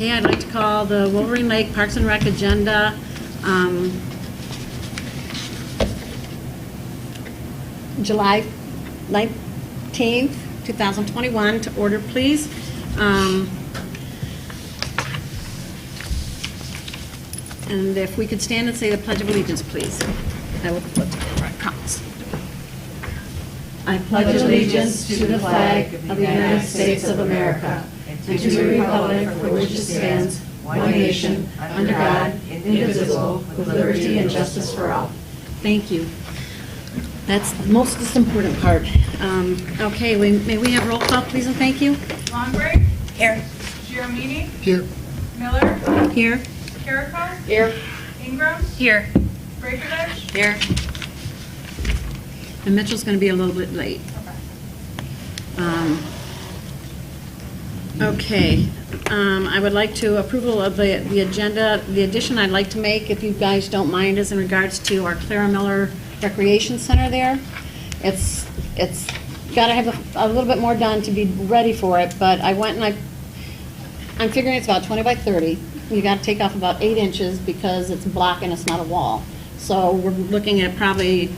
Okay, I'd like to call the Wolverine Lake Parks and Rec agenda July 19th, 2021 to order, please. And if we could stand and say the Pledge of Allegiance, please. I will put together, I promise. I pledge allegiance to the flag of the United States of America and to the republic for which it stands, one nation, under God, indivisible, with liberty and justice for all. Thank you. That's the most important part. Okay, may we have roll call, please, and thank you? Longbright. Here. Giramini. Here. Miller. Here. Carrico. Here. Ingram. Here. Breakovich. Here. And Mitchell's going to be a little bit late. Okay, I would like to approval of the agenda. The addition I'd like to make, if you guys don't mind, is in regards to our Clara Miller Recreation Center there. It's got to have a little bit more done to be ready for it, but I went and I'm figuring it's about 20 by 30. You got to take off about 8 inches because it's a block and it's not a wall. So we're looking at probably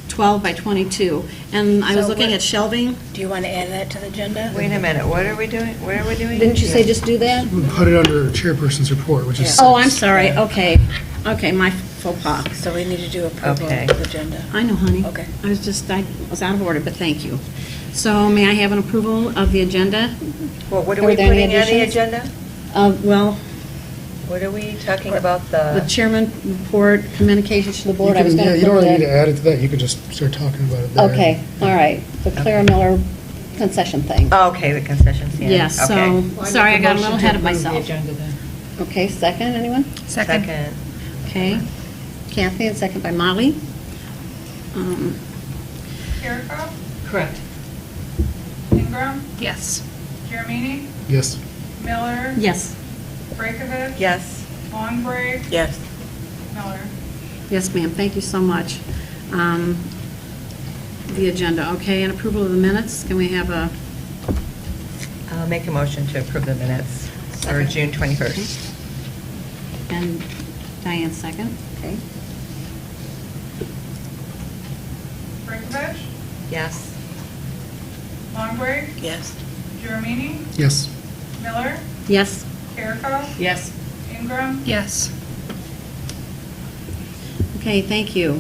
12 by 22. And I was So looking what- at shelving. Do you want to add that to the agenda? Wait a minute, what are we doing? What are we doing? Didn't you say just do that? We put it under chairperson's report, which is. Oh, I'm sorry, okay. Okay, my faux pas. So we need to do approval Okay. of the agenda. I know, honey. Okay. I was out of order, but thank you. So may I have an approval of the agenda? Well, what are Are we there any putting on the additions? agenda? Well, What are we talking about the chairman report, communications to the board, I was going to You don't put really need to that. add it to that, you can just start talking about it there. Okay, all right. The Clara Miller concession thing. Oh, okay, the concession stand. Yes, so, Okay. sorry, I got a little ahead of myself. Okay, second, anyone? Second. Okay. Kathy, and second by Molly. Carrico. Correct. Ingram. Yes. Giramini. Yes. Miller. Yes. Breakovich. Yes. Longbright. Yes. Miller. Yes, ma'am, thank you so much. The agenda, okay, and approval of the minutes, can we have a, I'll make a motion to approve the minutes for Second. June 21st. and Diane second, okay? Breakovich. Yes. Longbright. Yes. Giramini. Yes. Miller. Yes, Carrico. Yes. Ingram. Yes. okay, thank you.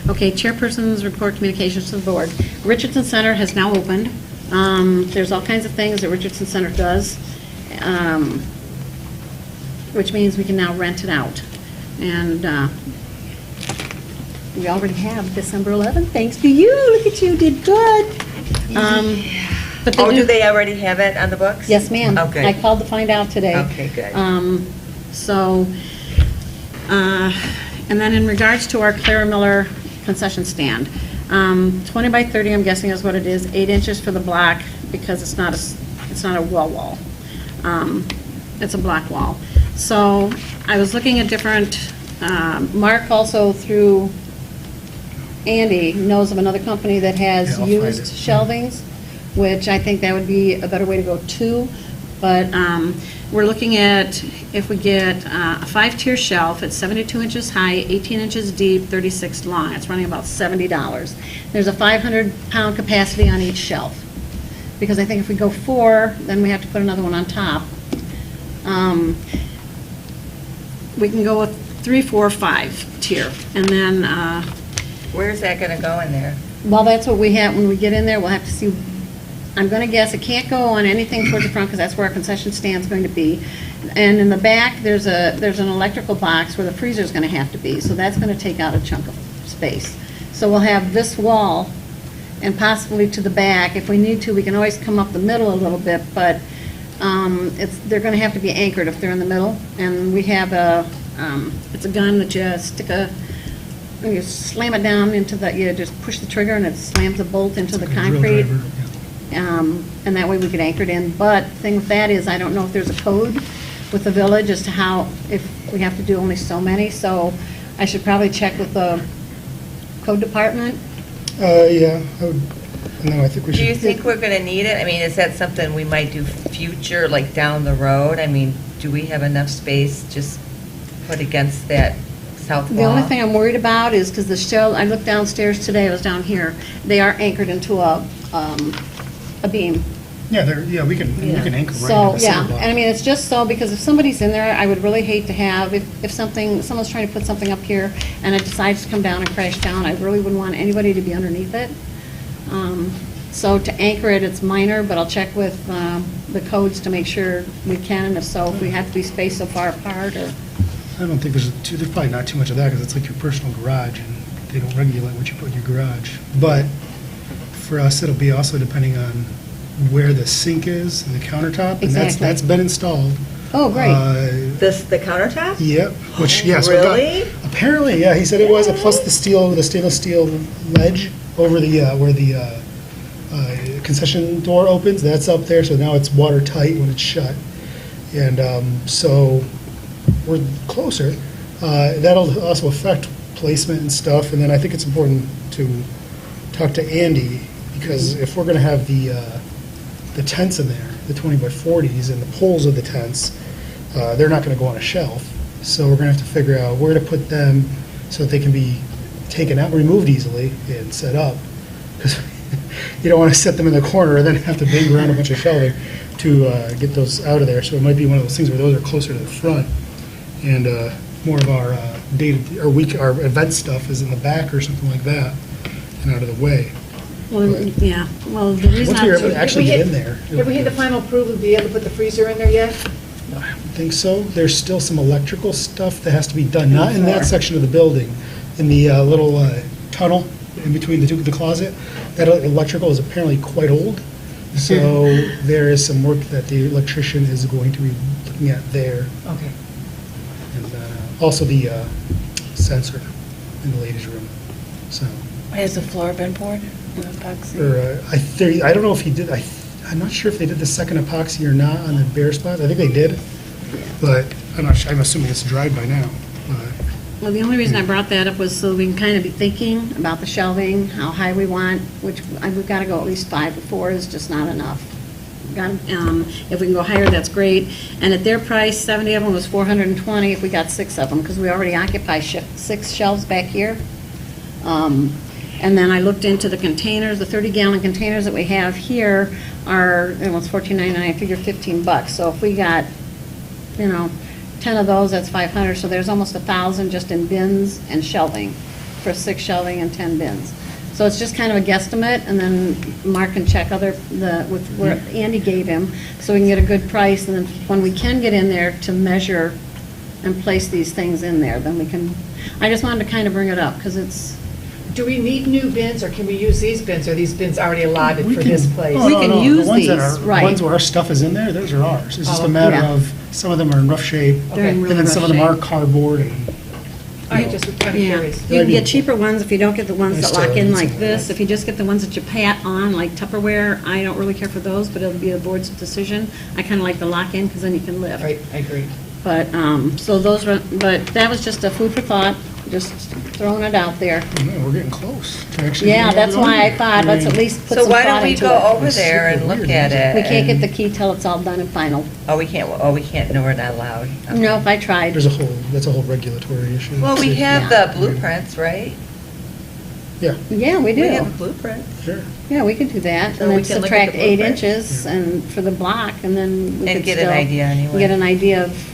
Okay, chairperson's report communications to the board. Richardson Center has now opened. There's all kinds of things that Richardson Center does, which means we can now rent it out. And we already have December 11th, thanks to you. Look at you, did good. But Oh, do- do they already have it on the books? Yes, ma'am. Oh, good. I called to find out today. Okay, good. So, and then in regards to our Clara Miller concession stand, 20 by 30, I'm guessing is what it is, 8 inches for the block, because it's not a wall. It's a block wall. So I was looking at different, Mark also through Andy knows of another company that has Yeah, I'll find used it. shelvings, which I think that would be a better way to go too. But we're looking at, if we get a 5-tier shelf, it's 72 inches high, 18 inches deep, 36 long. It's running about $70. There's a 500-pound capacity on each shelf. Because I think if we go 4, then we have to put another one on top. We can go with 3, 4, 5 tier. And then, Where's that going to go in there? well, that's what we have, when we get in there, we'll have to see. I'm going to guess it can't go on anything towards the front because that's where our concession stand's going to be. And in the back, there's an electrical box where the freezer's going to have to be, so that's going to take out a chunk of space. So we'll have this wall and possibly to the back. If we need to, we can always come up the middle a little bit, but they're going to have to be anchored if they're in the middle. And we have it's a gun that you slam it down into you just push the trigger and it slams a bolt into the Like a drill concrete. driver, yeah. And that way we could anchor it in. But the thing with that is, I don't know if there's a code with the village as to how, if we have to do only so many, so I should probably check with the code department. Yeah, I would And then I think we Do you should, think we're going to need it? I mean, is that something we might do future, like down the road? I mean, do we have enough space just put against that south wall? The only thing I'm worried about is, because the shell, I looked downstairs today, I was down here, they are anchored into a beam. yeah, we can anchor right So, into the yeah, cinder block. and I mean, it's just so, because if somebody's in there, I would really hate to have, if someone's trying to put something up here, and it decides to come down and crash down, I really wouldn't want anybody to be underneath it. So to anchor it, it's minor, but I'll check with the codes to make sure we can, and if so, if we have to be spaced so far apart, or, I don't think there's probably not too much of that, because it's like your personal garage, and they don't regulate what you put in your garage. But for us, it'll be also depending on where the sink is and the countertop, and Exactly. that's been installed. oh, great. The countertop? Yep, which, yeah. So it got- Really? Apparently, yeah, he said it was, plus the stainless steel ledge over the, where the concession door opens, that's up there, so now it's watertight when it's shut. And so we're closer. That'll also affect placement and stuff, and then I think it's important to talk to Andy, because if we're gonna have the tents in there, the 20 by 40s, and the poles of the tents, they're not gonna go on a shelf. So we're gonna have to figure out where to put them so that they can be taken out, removed easily, and set up. Because you don't want to set them in the corner and then have to bang around a bunch of shelving to get those out of there. So it might be one of those things where those are closer to the front, and more of our our event stuff is in the back or something like that, and out of the way. Well, yeah, well, the reason Once we I'm... ever actually get in there. Have we had the final approval to be able to put the freezer in there yet? I don't think so. There's still some electrical stuff that has to be done, not in that section of the building, in the little tunnel in between the closet. That electrical is apparently quite old, so there is some work that the electrician is going to be looking at there. Okay. And also the sensor in the ladies' room. So, Has the floor been poured with epoxy? I don't know if he did, I'm not sure if they did the second epoxy or not on the bare spots. I think they did, but I'm not sure, I'm assuming it's dried by now. Well, the only reason I brought that up was so we can kind of be thinking about the shelving, how high we want, which we've got to go at least 5 to 4 is just not enough. If we can go higher, that's great. And at their price, 70 of them was $420 if we got 6 of them, because we already occupy 6 shelves back here. And then I looked into the containers, the 30-gallon containers that we have here are, it was $14.99, I figure $15. So if we got, 10 of those, that's 500, so there's almost 1,000 just in bins and shelving, for 6 shelving and 10 bins. So it's just kind of a guesstimate, and then Mark can check with where Andy gave him, so we can get a good price, and then when we can get in there to measure and place these things in there, then we can, I just wanted to kind of bring it up, because it's, Do we need new bins, or can we use these bins? Are these bins already allotted We for can- this place? Oh, We no, can no, use the ones that these, are- right. The ones where our stuff is in there, those are ours. It's just Oh, a matter yeah. of, some of them are in rough shape, they're in Okay. really and then rough some of them are shape. cardboard, and I just was kind of Yeah, curious. you can get cheaper ones if you don't get the ones that lock in like Nice. this. If you just get the ones that you pat on, like Tupperware, I don't really care for those, but it'll be the board's decision. I kind of like the lock-in, because then you can lift. Right, I agree. But, so those were, but that was just a food for thought, just throwing it out there. oh, no, we're getting close to actually. Yeah, being that's able to why I order. thought, let's at mean, least put So some why don't thought we into go it. over It's there and super look weird, at isn't it? We can't get and- the key till it's all done and final. we can't, no, we're not allowed. Okay. No, if I tried. That's a whole regulatory issue. Well, we Safety. have Yeah. the blueprints, right? Yeah, Yeah, we We have do. a blueprint. sure. Yeah, we could do that. So And we then can look at subtract the 8 blueprints. inches and for the block, and then we And could get an still idea anyway. Get an idea of,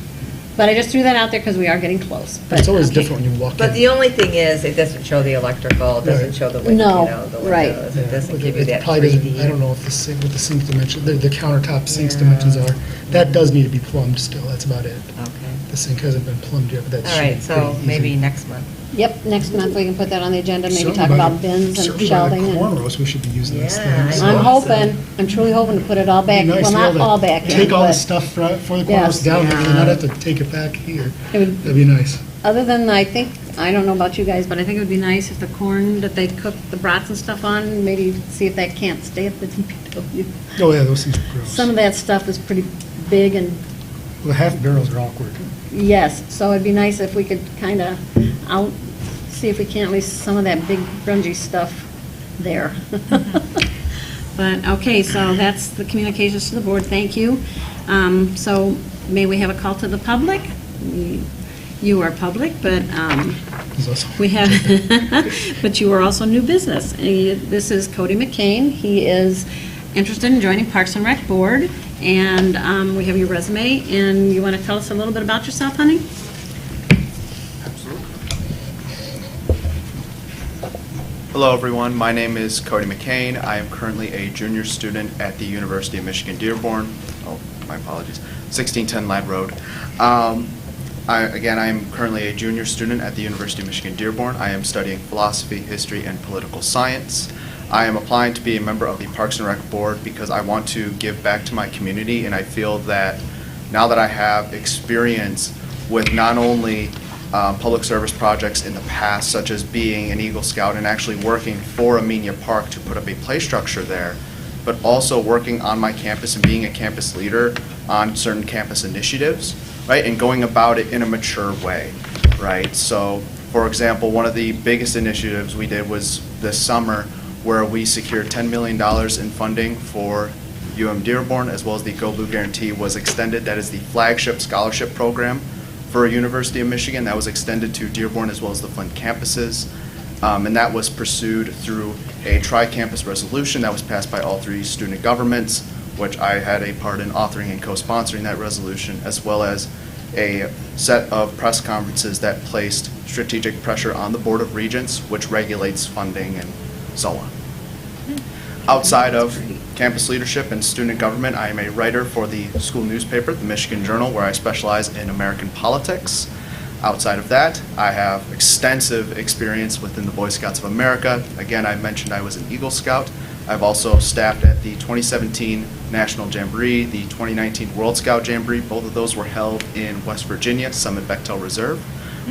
but I just threw that out there because we are getting close. But it's always okay. different when you walk in. But the only thing is, it doesn't show the electrical, it doesn't Right. show the No, the right. windows, Yeah, it doesn't but give you it that probably doesn't- 3D. I don't know if what the sink dimension, the countertop sinks Yeah. dimensions are. That does need to be plumbed still, that's about it. Okay. The sink hasn't been plumbed yet, but that's. All right, so maybe next month. Yep, next month we can put that on the agenda, maybe Certainly talk by about the- bins and certainly by shelving. the and- cornrows, we should be using these Yeah, things. I I'm know. hoping, I'm truly hoping to put it all back, It'd be nice well, to be not able to all back in, Take all the but stuff for the Yes. cornrows down, and Yeah. not have to take it back here. it would, That'd be nice. other than, I think, I don't know about you guys, but I think it would be nice if the corn that they cook the brats and stuff on, maybe see if that can't stay at the DPW. Oh, yeah, those things are gross. Some of that stuff is pretty big and, The half barrels are awkward. yes, so it'd be nice if we could kind of, I'll see if we can't at least some of that big grungy stuff there. But, okay, so that's the communications to the board, thank you. So may we have a call to the public? You are public, but There's also- we have, but you are also new business. This is Cody McCain. He is interested in joining Parks and Rec Board, and we have your resume, and you want to tell us a little bit about yourself, honey? Hello, everyone. My name is Cody McCain. I am currently a junior student at the University of Michigan Dearborn. Oh, my apologies. 1610 Ladd Road. I am currently a junior student at the University of Michigan Dearborn. I am studying philosophy, history, and political science. I am applying to be a member of the Parks and Rec Board because I want to give back to my community, and I feel that now that I have experience with not only public service projects in the past, such as being an Eagle Scout and actually working for Amenia Park to put up a play structure there, but also working on my campus and being a campus leader on certain campus initiatives, right, and going about it in a mature way, right? So, for example, one of the biggest initiatives we did was this summer where we secured $10 million in funding for Dearborn, as well as the Go Blue Guarantee was extended. That is the flagship scholarship program for University of Michigan that was extended to Dearborn as well as the Flint campuses. And that was pursued through a tri-campus resolution that was passed by all three student governments, which I had a part in authoring and co-sponsoring that resolution, as well as a set of press conferences that placed strategic pressure on the Board of Regents, which regulates funding and so on. Outside of campus leadership and student government, I am a writer for the school newspaper, the Michigan Journal, where I specialize in American politics. Outside of that, I have extensive experience within the Boy Scouts of America. Again, I mentioned I was an Eagle Scout. I've also staffed at the 2017 National Jamboree, the 2019 World Scout Jamboree. Both of those were held in West Virginia, Summit Bechtel Reserve,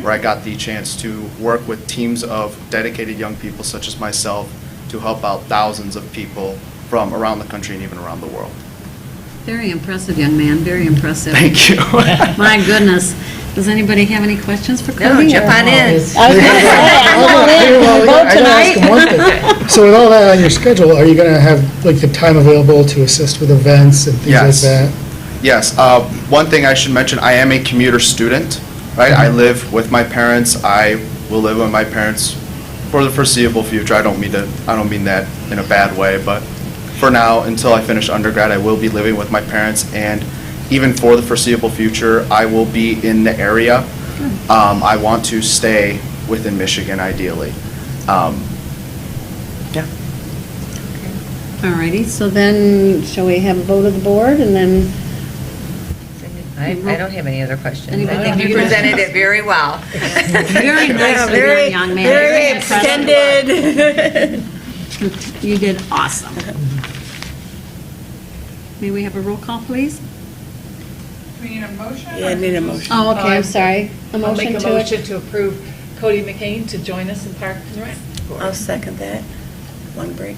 where I got the chance to work with teams of dedicated young people such as myself to help out thousands of people from around the country and even around the world. Very impressive, young man, very impressive. Thank you. My goodness. Does anybody have any questions for No, Cody? jump or- on in. I was gonna say, I'm all in. Well, Vote I gotta ask tonight. him one thing. So with all that on your schedule, are you going to have like the time available to assist with events and things Yes. like that? Yes. One thing I should mention, I am a commuter student, right? I live with my parents. I will live with my parents for the foreseeable future. I don't mean that in a bad way, but for now, until I finish undergrad, I will be living with my parents, and even for the foreseeable future, I will be in the area. I want to stay within Michigan, ideally. Yeah. All righty, so then, shall we have a vote of the board, and then, I don't have any other questions. Anybody I have think you any presented it very well. very nicely done, young man. Very impressive. extended. You did awesome. May we have a roll call, please? Do we need a motion? Yeah, I need a motion. Oh, okay, I'm sorry. A I'll make motion a to motion it? to approve Cody McCain to join us in Parks and Rec. I'll second that. One break.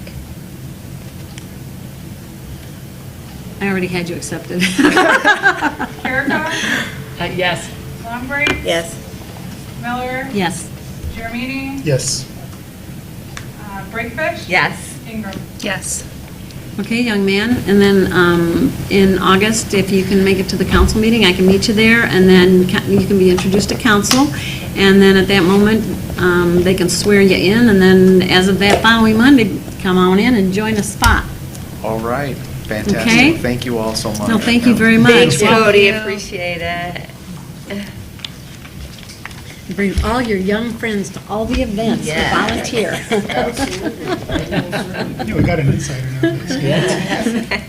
I already had you accepted. Carrico, Yes. Longbridge, Yes. Miller, Yes. Jeremini, Yes. Breakfish. Yes. Ingram. Yes. Okay, young man, and then in August, if you can make it to the council meeting, I can meet you there, and then you can be introduced to council, and then at that moment, they can swear you in, and then as of that following Monday, come on in and join the spot. All right. Fantastic. Okay. Thank you all so much. No, thank you very much. Thanks, Cody, appreciate it. Bring all your young friends to all the events to Yeah. volunteer. Yeah, we got an insider now. That's good.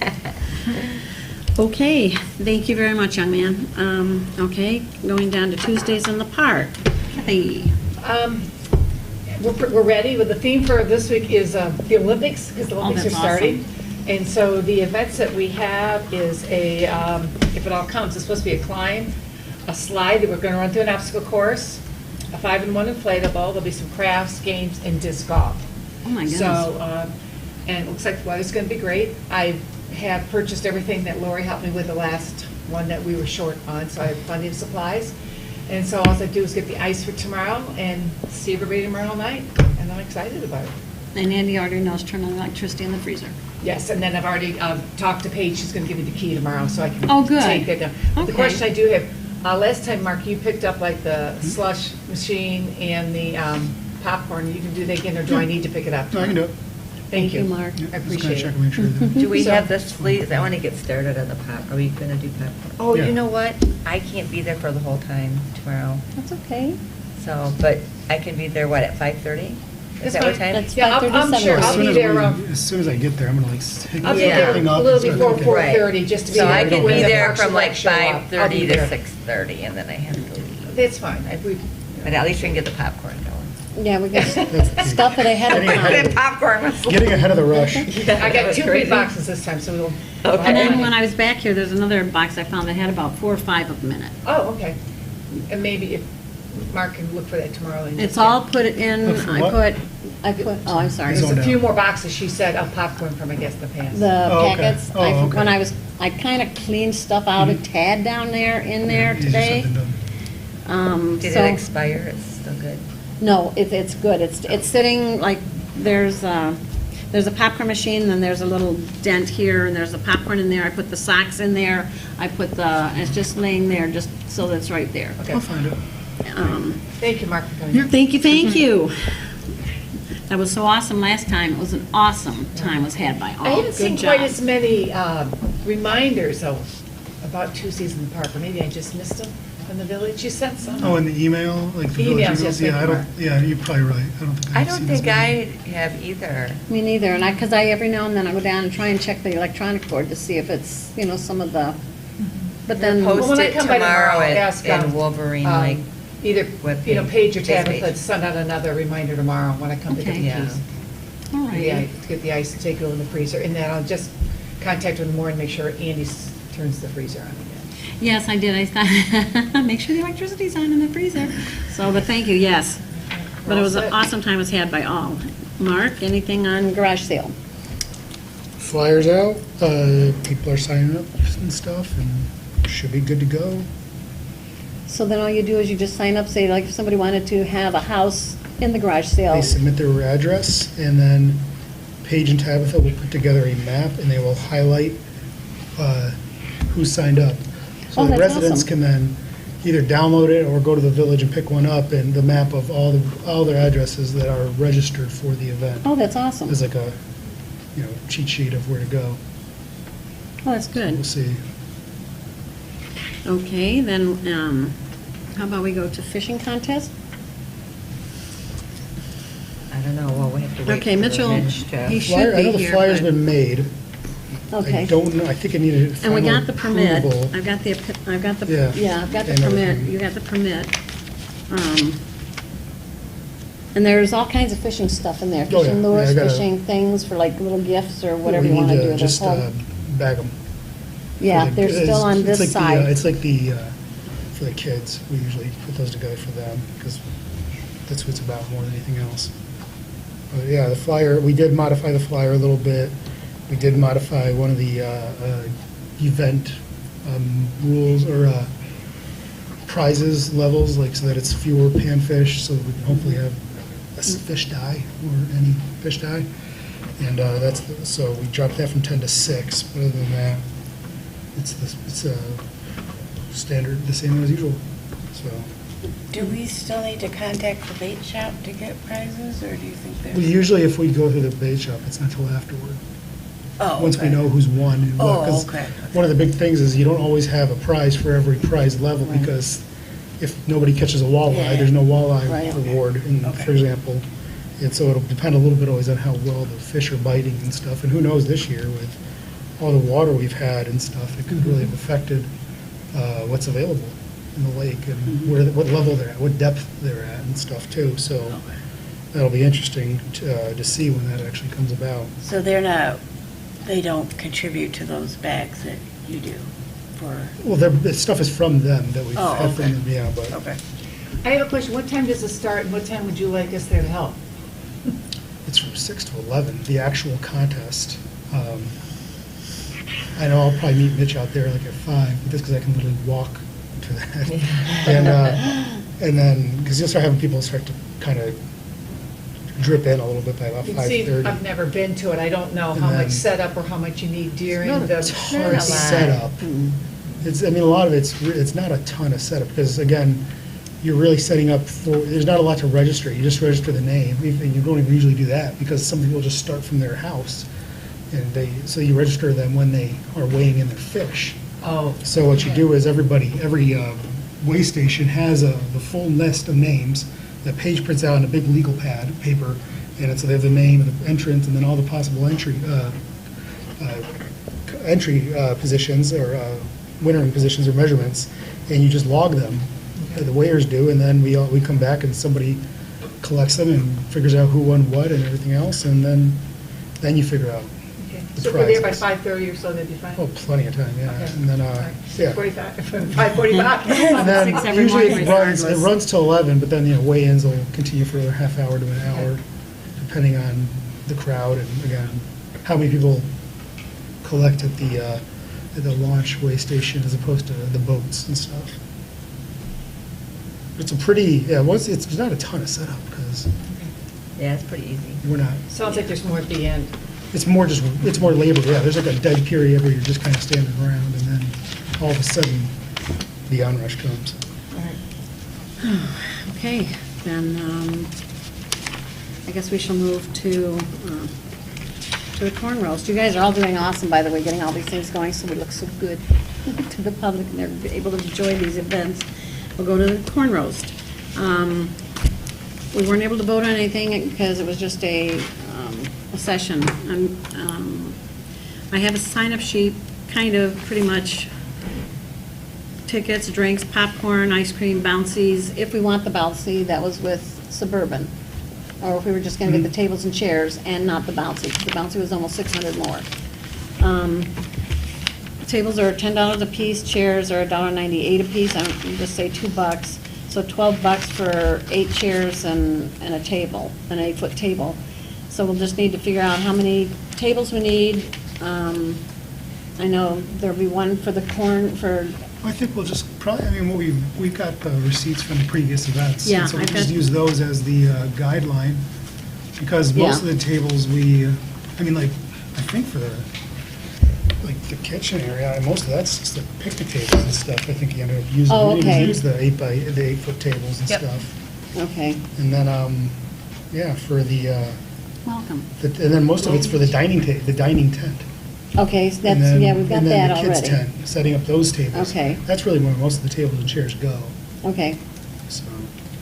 Okay, thank you very much, young man. Okay, going down to Tuesdays in the Park. Kathy. We're ready, but the theme for this week is the Olympics, because the Olympics are that's starting. And so the events that we have is if it all comes, it's supposed to be a climb, a slide that we're going to run through an obstacle course, a 5-in-1 inflatable, there'll be some crafts, games, and disc golf. Oh, my goodness. So, and it looks like the weather's going to be great. I have purchased everything that Lori helped me with the last one that we were short on, so I have plenty of supplies. And so all I do is get the ice for tomorrow and see everybody tomorrow night, and I'm excited about it. And Andy already knows turn on the electricity in the freezer. Yes, and then I've already talked to Paige, she's going to give me the key tomorrow, so I can Oh, good. take that down. The Okay. question I do have, last time, Mark, you picked up like the slush machine and the popcorn, you can do that again, or do I need to pick it up? No, I can do it. Thank you. Mark. Yeah, I just gonna appreciate check it. and make sure that- Do we So- have this, please? I want to get started on the pop. Are we going to do popcorn? Oh, Yeah. you know what? I can't be there for the whole time tomorrow. That's okay. So, but I can be there, what, at 5:30? Is That's that what fine. time? That's Yeah, I'm 5:37. sure, As I'll soon be as there, as soon as I get there, I'm gonna like pick I'll be Yeah. there everything up a little and start before cooking. 4:30, just to be So there. I can when be the there Parks from and like Rec show up. I'll 5:30 be to there. 6:30, and then I have to leave. That's fine. But at least we can get the popcorn going. Yeah, we got That's the key. stuff it ahead of Getting ahead time. of Popcorn was. Getting ahead of the rush. I got 2 big boxes this time, so we'll. Okay. And then when I was back here, there's another box I found that had about 4 or 5 of them in it. Oh, okay. And maybe if Mark can look for that tomorrow. and It's just- all put in, Look for I what? put, oh, I'm sorry. There's Zone a few down. more boxes, she said, of popcorn from, I guess, the past. The Oh, okay. packets, Oh, okay. when I kind of cleaned stuff out a tad down there, in there Easier today. said than done. Did So- it expire? It's still good. No, it's good. It's sitting, like, there's a popcorn machine, then there's a little dent here, and there's the popcorn in there. I put the socks in there. I put it's just laying there, just so that it's right there. Okay. I'll find it. Thank you, Mark, for coming. Thank you, thank you. That was so awesome last time. It was an awesome time was had by all. I haven't Good seen quite job. as many reminders, though, about Tuesdays in the park, or maybe I just missed them from the village. You sent some. Oh, in the email, like the village Emails, emails? yes, Yeah, thank I you, don't, Mark. yeah, you're probably right. I don't think I I've don't seen as think I many. have either. Me neither, and because every now and then I go down and try and check the electronic board to see if it's, some of the, but then. Well, Post when I it come by tomorrow I'll ask, in Wolverine, um, like, Either, webpage, Paige or Facebook. Tabitha, send out another reminder tomorrow when I come to get the Okay. Yeah. keys. All right. Yeah, to get the ice and take it in the freezer, and then I'll just contact her in the morning, make sure Andy turns the freezer on again. Yes, I did. I thought, make sure the electricity's on in the freezer. So, but thank you, yes. But it was an Well said. awesome time was had by all. Mark, anything on garage sale? Flyers out, people are signing up and stuff, and should be good to go. So then all you do is you just sign up, say, like, if somebody wanted to have a house in the garage sale. They submit their address, and then Paige and Tabitha will put together a map, and they will highlight who signed up. So Oh, the that's residents awesome. can then either download it or go to the village and pick one up, and the map of all their addresses that are registered for the event. Oh, that's awesome. Is like a, cheat sheet of where to go. Oh, that's good. We'll see. Okay, then, how about we go to fishing contest? I don't know, well, we have to wait. Okay, for Mitchell, Mitch to- he should Flyer, I be know the here, flyer's but- been made. Okay. I don't know, I think I needed And final we got the permit. approval. I've got the, Yeah. yeah, I've got the And permit. everything. You got the permit. And there's all kinds of fishing stuff in there. Oh, yeah. Fishing Yeah, lures, I gotta- fishing things for like little gifts or whatever We you want to need do. There's just whole- bag them. Yeah, they're still on this side. It's like for the kids, we usually put those together for them, because that's what it's about more than anything else. But yeah, the flyer, we did modify the flyer a little bit. We did modify one of the event rules, or prizes levels, like, so that it's fewer panfish, so we can hopefully have less fish die, or any fish die. And so we dropped that from 10 to 6, but other than that, it's standard, the same as usual, so. Do we still need to contact the bait shop to get prizes, or do you think there's? We usually, if we go through the bait shop, it's not until afterward, Oh, once we okay. know who's won and what. Oh, 'Cause okay, one of the big things is you don't always have a prize for every prize level, Right. because if nobody catches a walleye, Yeah. there's no walleye Right. reward, Okay. for example. And so it'll depend a little bit always on how well the fish are biting and stuff, and who knows this year with all the water we've had and stuff, it could really have affected what's available in the lake, and what level they're at, what depth they're at and stuff too, so that'll be interesting to see when that actually comes about. So they don't contribute to those bags that you do for, Well, the stuff is from them that we've Oh, had okay. from them, yeah, but okay. I have a question, what time does it start, and what time would you like us there to help? it's from 6 to 11, the actual contest. I know I'll probably meet Mitch out there like at 5, but that's because I can literally walk to that. And then, because you'll start having people start to kind of drip in a little bit by about You see, 5:30. I've never been to it, I don't know And how much then- setup or how much you need during Not a the. ton Not of a lot. setup. It's, I mean, a lot of it's not a ton of setup, because again, you're really setting up for, there's not a lot to register. You just register the name, and you don't even usually do that, because some people just start from their house. And so you register them when they are weighing in their fish. Oh, So what you do is every weigh station has the full list of names. The page prints out on a big legal pad, paper, and so they have the name and the entrance, and then all the possible entry positions or wintering positions or measurements, and you just log them. The weighers do, and then we come back and somebody collects them and figures out who won what and everything else, and then you figure out. okay. The So if we're there by prizes. 5:30 or so, that'd be fine? Oh, plenty of time, yeah. Okay. And then, All right. yeah. 6:45, 5:45? And then 6 every usually morning it runs regardless. till 11, but then, weigh-ins will continue for a half hour to an hour, depending on the crowd and, again, how many people collect at the launch weigh station as opposed to the boats and stuff. It's a pretty, it's not a ton of setup, because Yeah, it's pretty easy. we're not, Sounds like there's more at the end. it's more labor, yeah. There's like a dead period where you're just kind of standing around, and then all of a sudden, the onrush comes. Okay, then, I guess we shall move to the corn roast. You guys are all doing awesome, by the way, getting all these things going, so we look so good to the public, and they're able to enjoy these events. We'll go to the corn roast. We weren't able to vote on anything because it was just a session. I have a sign-up sheet, kind of, pretty much, tickets, drinks, popcorn, ice cream, bouncies. If we want the bouncy, that was with Suburban. Or if we were just gonna get the tables and chairs and not the bouncy, because the bouncy was almost 600 more. Tables are $10 a piece, chairs are $1.98 a piece, I'm gonna just say $2. So $12 for 8 chairs and a table, an 8-foot table. So we'll just need to figure out how many tables we need. I know there'll be one for the corn, for, I think we'll just probably, we've got the receipts from the previous events. Yeah, and so we'll I've just got- use those as the guideline, because most of Yeah. the tables I think for the kitchen area, most of that's just the picnic tables and stuff. I think you ended up using, Oh, we didn't okay. use the 8-foot tables and Yep. stuff. okay, And then, for welcome. and then most of it's for the dining tent. Okay, so And that's, then- yeah, we've got and then that the kids' already. tent, setting up those tables. Okay. That's really where most of the tables and chairs go, Okay. so.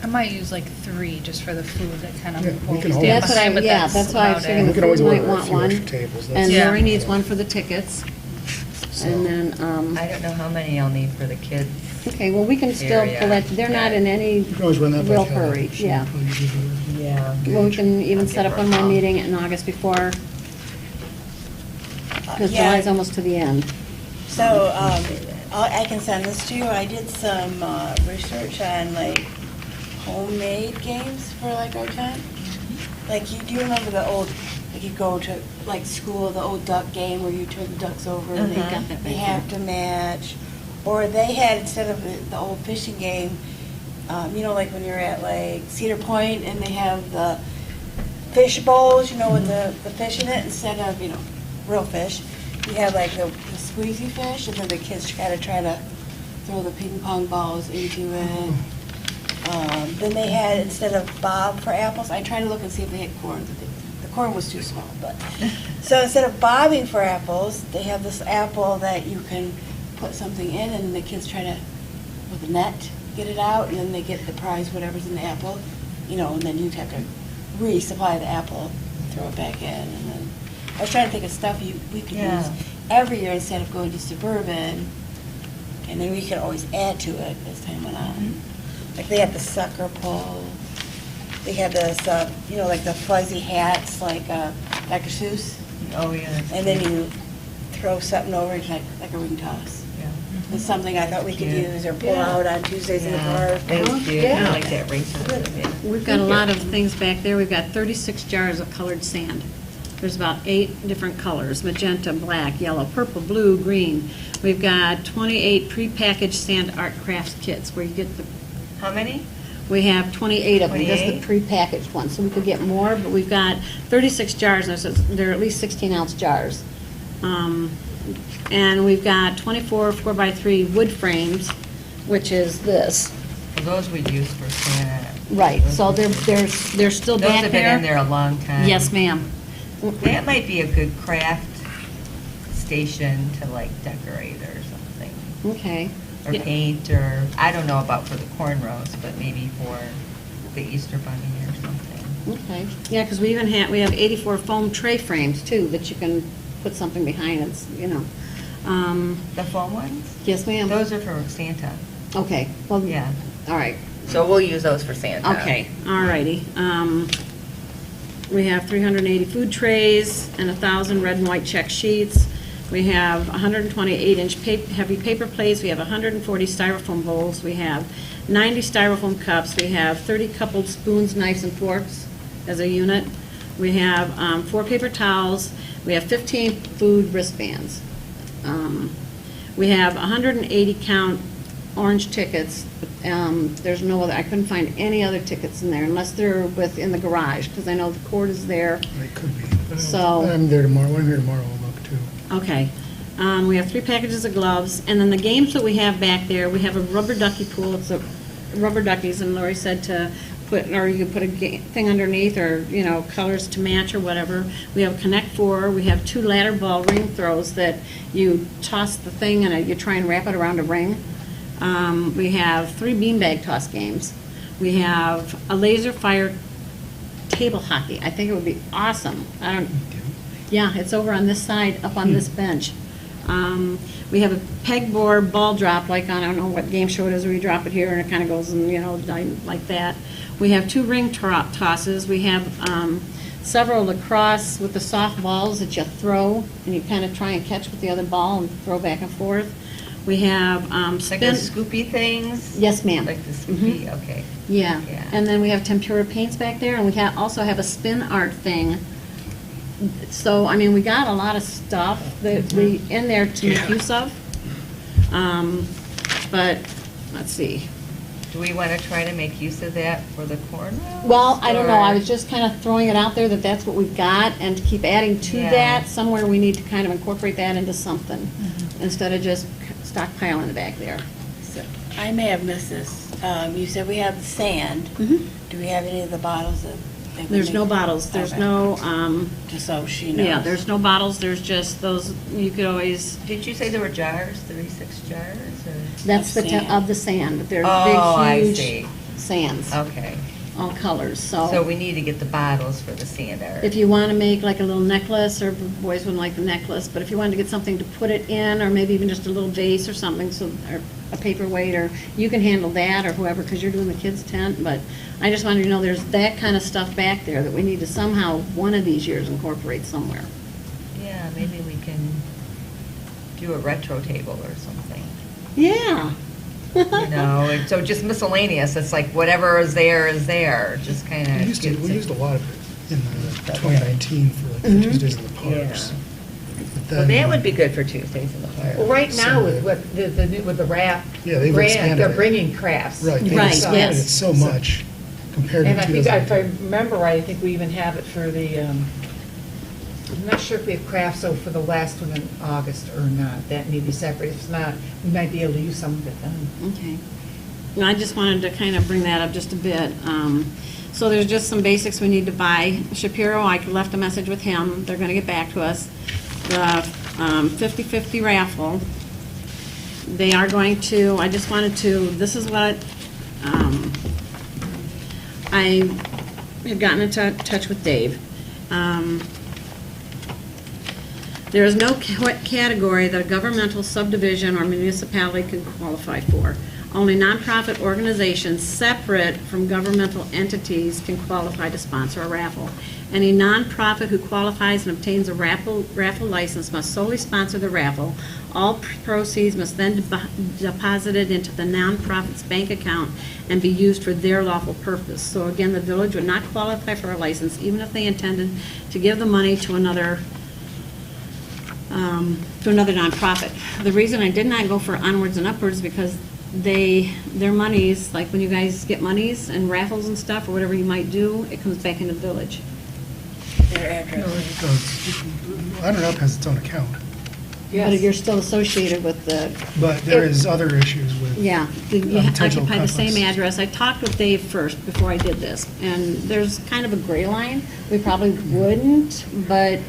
I might use like 3 just for the food that kind of Yeah, we won't can stand always- That's what I, behind, but yeah, that's why I was about figuring it. the We can always food might order a want few one. extra tables. And That's- Yeah. Lori needs one for the tickets. So- And then, I don't know how many I'll need for the kids. okay, well, we can still Area. collect, they're not in any You can always run that by real Kelly. hurry, She'll yeah. probably give you Yeah. Well, we can even I'll set give up her a one more call. meeting in August before, because Yeah. July's almost to the end. So, I can send this to you. I did some research on like homemade games for like our time. Like, do you remember the old, like you go to like school, the old duck game where you turn the ducks over and Mhm. they have to match? Or they had, instead of the old fishing game, like when you're at like Cedar Point and they have the fish bowls, with the fish in it, instead of, real fish, you have like the squeezy fish, and then the kids try to throw the ping pong balls into it. Then they had, instead of bob for apples, I tried to look and see if they had corn, but the corn was too small, but. So instead of bobbing for apples, they have this apple that you can put something in, and then the kids try to, with a net, get it out, and then they get the prize, whatever's in the apple, and then you'd have to resupply the apple, throw it back in, and then, I was trying to think of stuff we could Yeah. use every year instead of going to Suburban, and then we could always add to it as time went on. Like they had the sucker pole, they had this, like the fuzzy hats, like Dr. Seuss, Oh, yeah. and then you throw something over it like a ring toss. Yeah. It's something I thought we could Cute. use or pull Yeah. out on Tuesdays in the Yeah, park. it was cute. Yeah. I like that ring toss. Yeah. We've got a lot of things back there. We've got 36 jars of colored sand. There's about 8 different colors: magenta, black, yellow, purple, blue, green. We've got 28 prepackaged sand art crafts kits where you get the, How many? We have 28 of them, just the 28? prepackaged ones, so we could get more, but we've got 36 jars, and they're at least 16-ounce jars. And we've got 24 4x3 wood frames, which is this. Those we'd use for Santa. Right, so they're still Those back have been in there. there a long time. Yes, ma'am. That might be a good craft station to like decorate or something, Okay. or Yeah. paint, or, I don't know about for the cornrows, but maybe for the Easter Bunny or something. Okay, yeah, because we have 84 foam tray frames too, that you can put something behind, it's, you know. The foam ones? Yes, ma'am? Those are for Santa. Okay, well, Yeah. all right, So we'll use those for Santa. okay, all righty. We have 380 food trays and 1,000 red and white check sheets. We have 128-inch heavy paper plates. We have 140 styrofoam bowls. We have 90 styrofoam cups. We have 30 coupled spoons, knives, and forks as a unit. We have 4 paper towels. We have 15 food wristbands. We have 180 count orange tickets. There's no other, I couldn't find any other tickets in there unless they're in the garage, because I know the cord is there. It could be. So- I'm there tomorrow, I'm here tomorrow, I'll look too. Okay. We have 3 packages of gloves, and then the games that we have back there, we have a rubber ducky pool. It's a rubber duckies, and Lori said to put, or you could put a thing underneath, or, you know, colors to match or whatever. We have Connect 4. We have 2 ladder ball ring throws that you toss the thing and you try and wrap it around a ring. We have 3 beanbag toss games. We have a laser fire table hockey. I think it would be awesome. Yeah, it's over on this side, up on this bench. We have a pegboard ball drop, like on, I don't know what game show it is, where you drop it here and it kind of goes and, you know, like that. We have 2 ring tosses. We have several lacrosse with the soft balls that you throw, and you kind of try and catch with the other ball and throw back and forth. We have Like the spin. Scoopy things? Yes, ma'am. Like the Scoopy, okay. Yeah, Yeah. and then we have tempura paints back there, and we also have a spin art thing. So, I mean, we got a lot of stuff that we, in there to make use of. But, let's see. Do we want to try to make use of that for the cornrows? Well, I don't know, I or- was just kind of throwing it out there that that's what we've got, and to keep adding to Yeah. that, somewhere we need to kind of incorporate that into something, instead of just stockpiling it back there. So, I may have missed this. You said we have the sand. Mhm. Do we have any of the bottles that? they would There's make- no bottles, there's Okay. no, Just so she knows. yeah, there's no bottles, there's just those, you could always, Did you say there were jars, 36 jars, or? that's Of sand. of the sand, they're Oh, I big, see. huge sands, Okay, all colors, so we need to get the bottles for the sand art. If you want to make like a little necklace, or boys wouldn't like the necklace, but if you wanted to get something to put it in, or maybe even just a little vase or something, so, or a paperweight, or you can handle that, or whoever, because you're doing the kids' tent, but I just wanted to know there's that kind of stuff back there that we need to somehow, one of these years, incorporate somewhere. Yeah, maybe we can do a retro table or something, Yeah. you know, and so just miscellaneous, it's like whatever is there, just kind of. We used a lot of it in 2019 for like Mhm. Tuesdays in the parks. But Well, then- that would be good for Tuesdays in the Park. Well, right now, So- with what, with the wrap Yeah, they've grant, expanded they're it. bringing crafts. Right, they Right, expanded yes. it so much compared And to I think, if I 2019. remember right, I think we even have it for the, I'm not sure if we have crafts, so for the last one in August or not, that may be separate. If it's not, we might be able to use some of it then. Okay. No, I just wanted to kind of bring that up just a bit. So there's just some basics we need to buy. Shapiro, I left a message with him, they're gonna get back to us. The 50/50 raffle, they are going to, I just wanted to, this is what, I had gotten in touch with Dave. There is no category that a governmental subdivision or municipality can qualify for. Only nonprofit organizations separate from governmental entities can qualify to sponsor a raffle. Any nonprofit who qualifies and obtains a raffle license must solely sponsor the raffle. All proceeds must then be deposited into the nonprofit's bank account and be used for their lawful purpose. So again, the village would not qualify for a license even if they intended to give the money to another nonprofit. The reason I did not go for Onwards and Upwards because their monies, like when you guys get monies and raffles and stuff, or whatever you might do, it comes back into the village. Their No, address. it does. Iron Up has its own account, But you're still associated with the, but there is other issues with. yeah, you Potential occupy the same conflicts. address. I talked with Dave first before I did this, and there's kind of a gray line. We probably wouldn't, but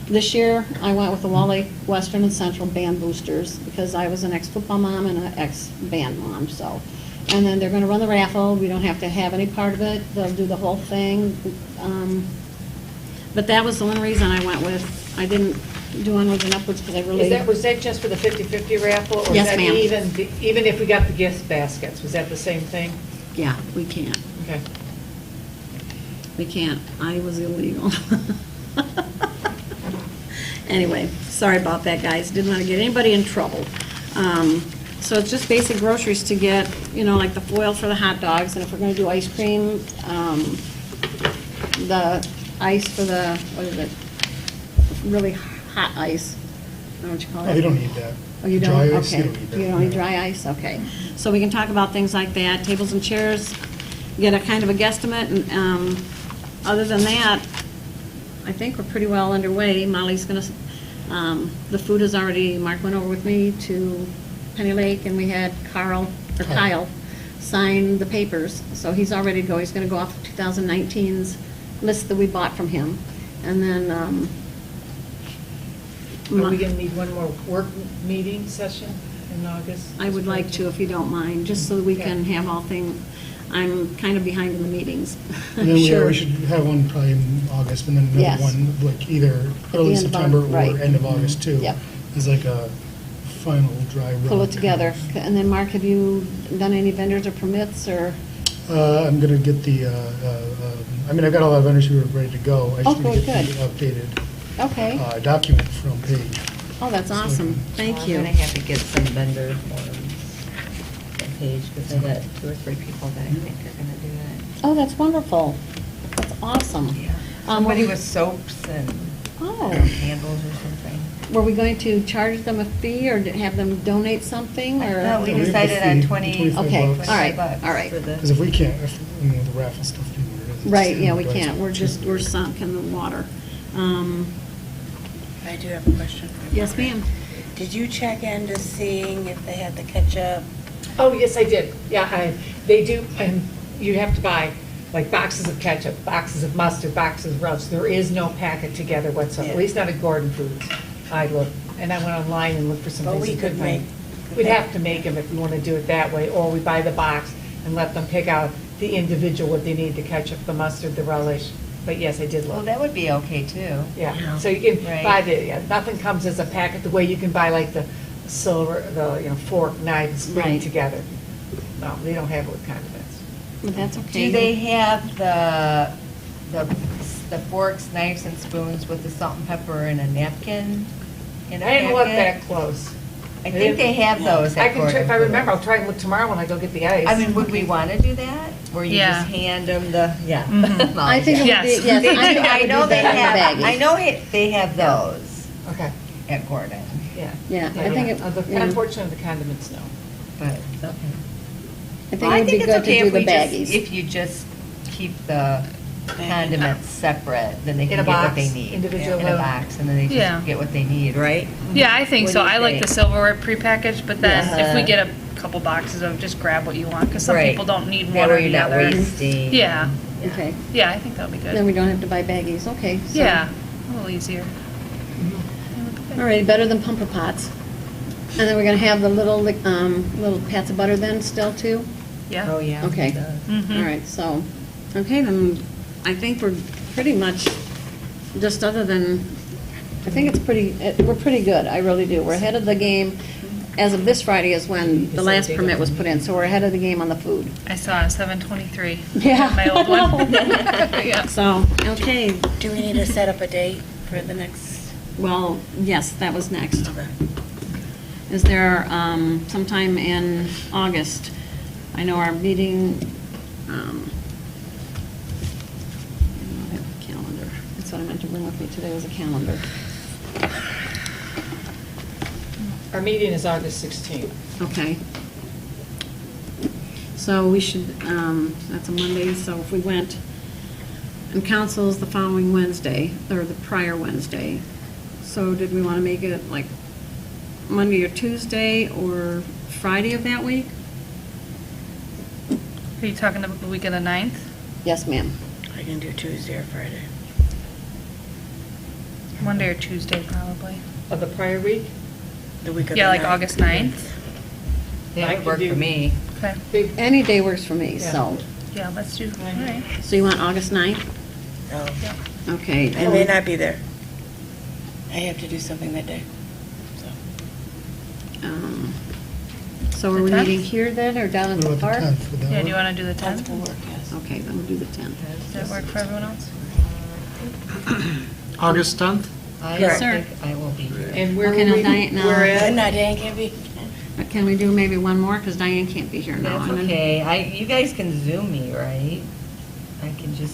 this year I went with the Wall Lake Western and Central Band Boosters because I was an ex-football mom and an ex-band mom, so. And then they're gonna run the raffle. We don't have to have any part of it. They'll do the whole thing. But that was the one reason I went with, I didn't do Onwards and Upwards because I really. Was that just for the 50/50 raffle? Or Yes, is that ma'am. even if we got the gift baskets, was that the same thing? Yeah, we can't. Okay. We can't. I was illegal. Anyway, sorry about that, guys. Didn't want to get anybody in trouble. So it's just basic groceries to get, like the foil for the hot dogs, and if we're going to do ice cream, the ice for the, what is it? Really hot ice. I don't know what you call it. Oh, you don't need that. Oh, you don't? Dry ice, Okay. you don't need that. You don't need dry ice, okay. So we can talk about things like that, tables and chairs, get a kind of a guesstimate, and other than that, I think we're pretty well underway. Molly's gonna, the food is already, Mark went over with me to Penny Lake, and we had Kyle sign the papers, so he's all ready to go. He's gonna go off 2019's list that we bought from him, and then, Are we going to need one more work meeting session in August? I would like to, if you don't mind, just so we can Okay. have all I'm kind of behind in the meetings. And then Sure. we should have one probably in August, and then another Yes. one, like either early end of September August, right. or end of August too. Yep. As like a final dry run. Pull it together. kind of. And then, Mark, have you done any vendors or permits, or? I'm gonna get the, I've got all our vendors who are ready to go. I Oh, just need to good, get the updated Okay. document from Paige. Oh, that's so- awesome. Thank I'm you. gonna have to get some vendor forms from Paige, because I got 2 or 3 people that I think are gonna do it. Oh, that's wonderful. That's awesome. Somebody were we- with soaps and Oh. candles or something. Were we going to charge them a fee, or have them donate something, or? No, we we have the decided on fee, 20. 25 Okay, bucks. all right, 25 bucks all right. for the- Because if we can't, the raffle stuff, you know what it is. It's Right, yeah, we standardized can't. We're just, too. we're sunk in the water. I do have a question for you. Yes, ma'am. Did you check into seeing if they had the ketchup? Oh, yes, I did. Yeah, they do, and you have to buy like boxes of ketchup, boxes of mustard, boxes of relish. There is no packet together whatsoever, Yeah. at least not at Gordon Foods. I looked, and I went online and looked for some But things we you could could make. make- We'd have to make them if we want to do it that way, or we buy the box and let them pick out the individual what they need, the ketchup, the mustard, the relish. But yes, I did Well, look. that would be okay too. Yeah, so you can Right. buy nothing comes as a packet, the way you can buy like the silver, fork, knife, spoon Right. together. No, they don't have it with condiments. But that's okay. Do they have the forks, knives, and spoons with the salt and pepper in a napkin? In a I didn't look packet? that close. I think they have those I at can, try- Gordon if I remember, I'll Foods. try and look tomorrow when I go get the ice. I mean, would we want to do that? Where you Yeah. just hand them the, yeah. Mhm. I think it would Yes. be, yes, They I do- think I I would know do they that have, in the I baggies. know they have those Okay, at Gordon, yeah. Yeah, I think it, yeah. Unfortunately, the condiments, no. but, okay. I think Well, it I would be think it's good to okay do if the we just, baggies. if you just keep the condiments separate, then they In can a get what box, they need. individual In a little- box, and then they Yeah. just get what they need, right? Yeah, I think What so. do you I like think? the silverware prepackaged, but then if we Yeah. get a couple boxes of just grab what you want, because some Right. people don't need That one way or you're the not other. wasting. Yeah, Okay, yeah, I think that'll be then good. we don't have to buy baggies, okay. so- Yeah, a little easier. All right, better than pumper pots. And then we're gonna have the little pats of butter then still too? Yeah. Oh, yeah. Okay. it does. Mhm. All right, so, okay, then I think we're pretty much, just other than, I think it's we're pretty good, I really do. We're ahead of the game. As of this Friday is when the last permit was put in, so we're ahead of the game on the food. I saw it, 7:23. Yeah. My old one. Yeah. So, okay, Do we need to set up a date for the next? well, yes, that was next. Is there sometime in August? I know our meeting, I don't have a calendar. That's what I meant to bring with me today, was a calendar. Our meeting is August 16th. Okay. So we should, that's a Monday, so if we went, and council's the following Wednesday, or the prior Wednesday. So did we want to make it like Monday or Tuesday or Friday of that week? Are you talking about the week of the 9th? Yes, ma'am. I can do Tuesday or Friday. Monday or Tuesday, probably. Of the prior week? The week of Yeah, the like 9th. August 9th? That I would could work do- for me. Okay, Big- Any day works for me, so. yeah, let's do, all right. So you want August 9th? Oh, Okay. I may not be there. I have to do something that day. So, So are The we 10th? meeting here then, or down at What the about the park? 10th? Would that Yeah, work? do you want to do the 10th will 10th? work, yes. Okay, then we'll do the 10th. Does that work for everyone else? August 10th? I Yes, don't sir. think I will be here. And where Okay, will now we, Diane, now- we're at? No, Dan can't be. Can we do maybe one more, because Diane can't be here now? That's and then- okay. You guys can Zoom me, right? I can just.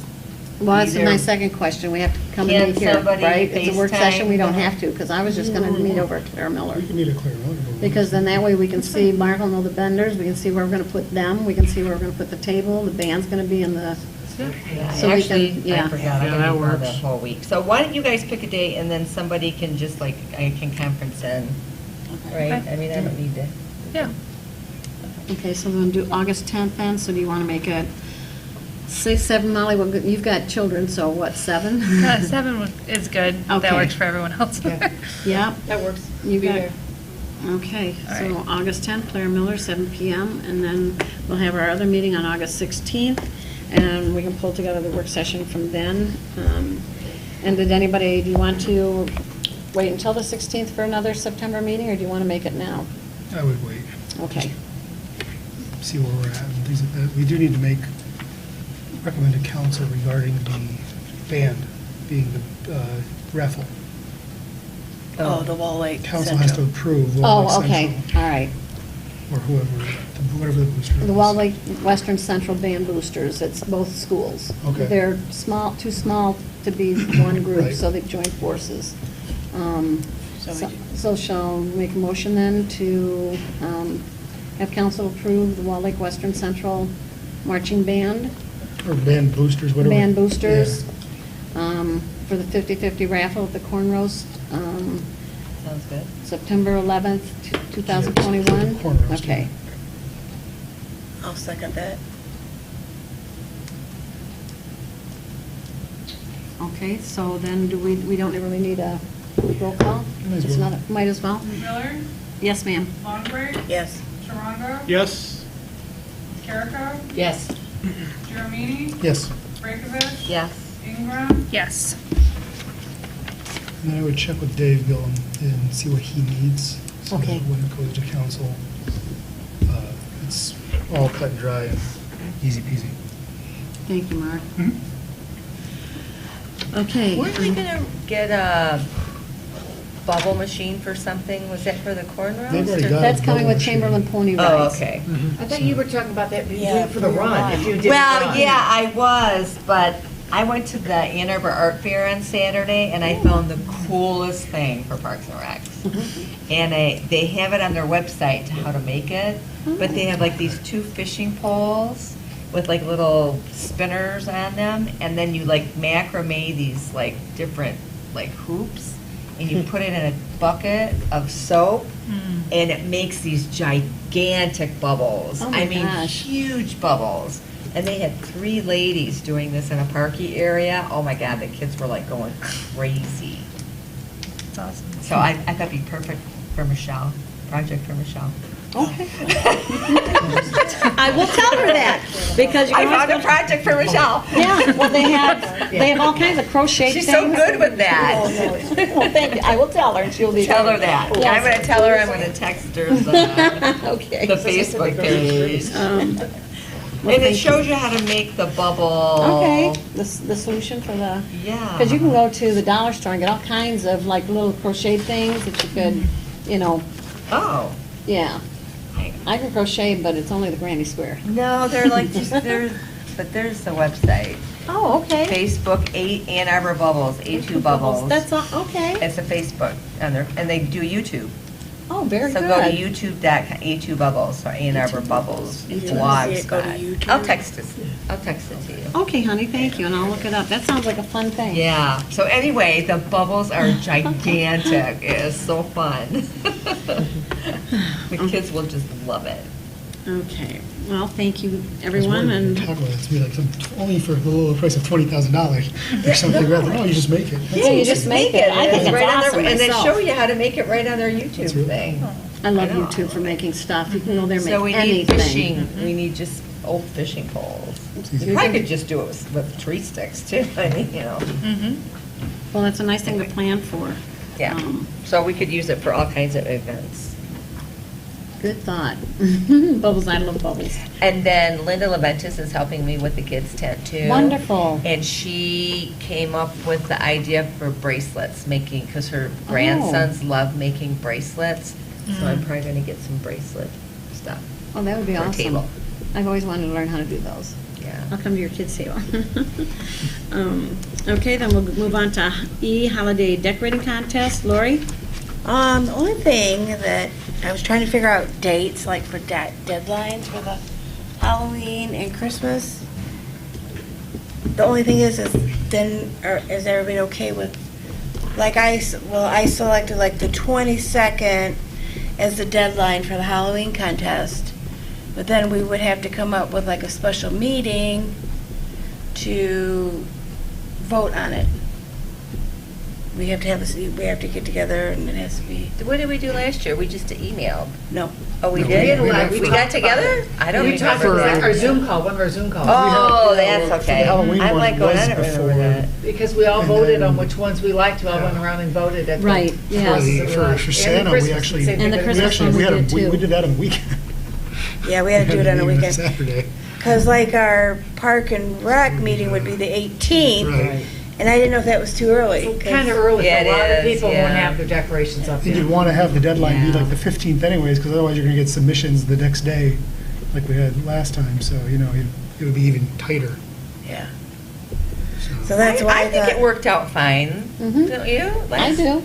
Well, that's either- my second question, we have to come Can and meet here, somebody right? It's a work session, we FaceTime? don't have to, because I was just gonna meet over at Clara Miller. We can meet at Clear Miller. Because then that way we can see, Mark will know the vendors, we can see where we're gonna put them, we can see where we're gonna put the table, the band's gonna be in the, Yeah, So we actually, can- I yeah. forgot, Yeah, I'm that gonna be gone works. that whole week. So why don't you guys pick a date and then somebody can just like, I can conference in, right? Okay. I mean, I don't need to. Yeah. okay, so we're gonna do August 10th then, so do you wanna make it 6, 7, Molly? Well, you've got children, so what, 7? 7 is good. Okay. That works for everyone else. Yeah. Yep. That works. You Be got, there. okay, All so right. August 10th, Claire Miller, 7 PM, and then we'll have our other meeting on August 16th, and we can pull together the work session from then. And did anybody, do you want to wait until the 16th for another September meeting, or do you want to make it now? I would wait, Okay, see where we're at and things like that. We do need to make, recommend to council regarding the band being the raffle. Oh, the Wall Lake Council has to Central. approve Wall Lake oh, okay, Central, all right. or whatever the booster is. The Walled Lake Western Central Band Boosters, it's both schools. Okay. They're small, too small to be one group, Right. so they've joined forces. So we do- So shall make a motion then to have council approve the Walled Lake Western Central Marching Band, Or band boosters, whatever. band boosters, Yeah. for the 50/50 raffle at the Corn Roast, Sounds good. September 11th, 2021? Yeah, Corn Roast, Okay. I'll second that. Okay, so then do we don't really need a roll call? Might as It's well. not, might as well? Miller, Yes, ma'am. Longbridge, Yes. Sharonda, Yes. Carrico, Yes. Jeremini, Yes, Breakovich, Yes. Ingram, Yes. and then I would check with Dave Gillum and see what he needs. So that Okay. when it goes to council, it's all cut and dry and easy peasy. Thank you, Mark. Mhm. Okay. Weren't we gonna get a bubble machine for something? Was that for the corn roast? They've already or- got That's a coming bubble with Chamberlain machine. Pony Oh, Rides. okay. I thought you were talking about that, you Yeah, did it for the for your run, run. if you did the Well, run. yeah, I was, but I went to the Ann Arbor Art Fair on Saturday, and I found the coolest thing for Parks and Recs. And they have it on their website to how to make it, but they have like these 2 fishing poles with like little spinners on them, and then you like macrame these like different like hoops, and you put it in a bucket of soap, and it makes these gigantic bubbles. Oh my I mean, gosh. huge bubbles. And they had 3 ladies doing this in a parky area. Oh my God, the kids were like going crazy. That's awesome. So I thought it'd be perfect for Michelle, project for Michelle. Okay. I will tell her that, because you I can found a always. project for Michelle. Yeah, well, they have all kinds of crochet things. She's so good with that. Well, thank you, I will tell her, and she'll be. Tell her that. Yes. I'm gonna tell her I'm gonna text her the Okay. Facebook page. Well, And it thank shows you how to make the bubble. Okay, the solution for the. Yeah. Because you can go to the dollar store and get all kinds of like little crochet things that you could, you know, Oh. yeah. I can crochet, but it's only the granny square. No, they're like just, but there's the website. Oh, okay. Facebook, Ann Arbor Bubbles, A2 Bubbles. That's, okay. It's a Facebook, and they do YouTube. Oh, very So good. go to YouTube.com, A2 Bubbles, or Ann Arbor Bubbles You wanna see it, go to blogspot. YouTube? I'll text it to you. Okay, honey, thank you, and I'll look it up. That sounds like a fun thing. Yeah, so anyway, the bubbles are gigantic. It is so fun. The kids will just love it. Okay, well, thank you, 'Cause everyone, we're and, talking about it, to be like only for the low price of $20,000 or something rather. Oh, you just make it. That's Yeah, you awesome. just make it. I think It's it's right on their- awesome And they myself. show you how to make it right on their That's YouTube really thing. I love I know. YouTube for making stuff. You can go there and So we make need anything. fishing, we need just old fishing poles. You probably could just do it with tree sticks too, I mean, you know. Well, that's a nice thing to plan for. Yeah, Um, so we could use it for all kinds of events. Good thought. Bubbles, I love bubbles. And then Linda Leventis is helping me with the kids tent too. Wonderful. And she came up with the idea for bracelets, making, because her grandsons love making bracelets. So I'm probably gonna get some bracelet stuff. Oh, that would be For a awesome. table. I've always wanted to learn how to do those. Yeah. I'll come to your kids' table. Okay, then we'll move on to Holiday Decorating Contest. Lori? The only thing that I was trying to figure out dates, like for deadlines for the Halloween and Christmas. The only thing is then, is everybody okay with, like I selected like the 22nd as the deadline for the Halloween contest. But then we would have to come up with like a special meeting to vote on it. We have to get together and it has to be, What did we do last year? We just emailed. no. Oh, we No, did? we met We for- got together? I don't We talked remember about that. our Zoom call, one of our Zoom calls. Oh, For that's the okay. Halloween I'm one like, going, I was don't remember before- that. Because we all And voted then- on which ones we liked, we all went around and voted at the. Right, yeah. houses that we For liked. for And the Santa, Christmas, we actually, same And the thing. Christmas one we did, too. we did that on the weekend. Yeah, we had to do it on a We had weekend. Saturday. Because like our park and rec meeting would be the 18th, Right. and I didn't know if that was too early. Kind of early, Yeah, for a it lot of is, people yeah. won't have their decorations up And you'd yet. want to have the deadline be Yeah. like the 15th anyways, because otherwise you're going to get submissions the next day, like we had last time, so, it would be even tighter. Yeah. So that's why I think it worked out fine, Mhm. don't you? I do.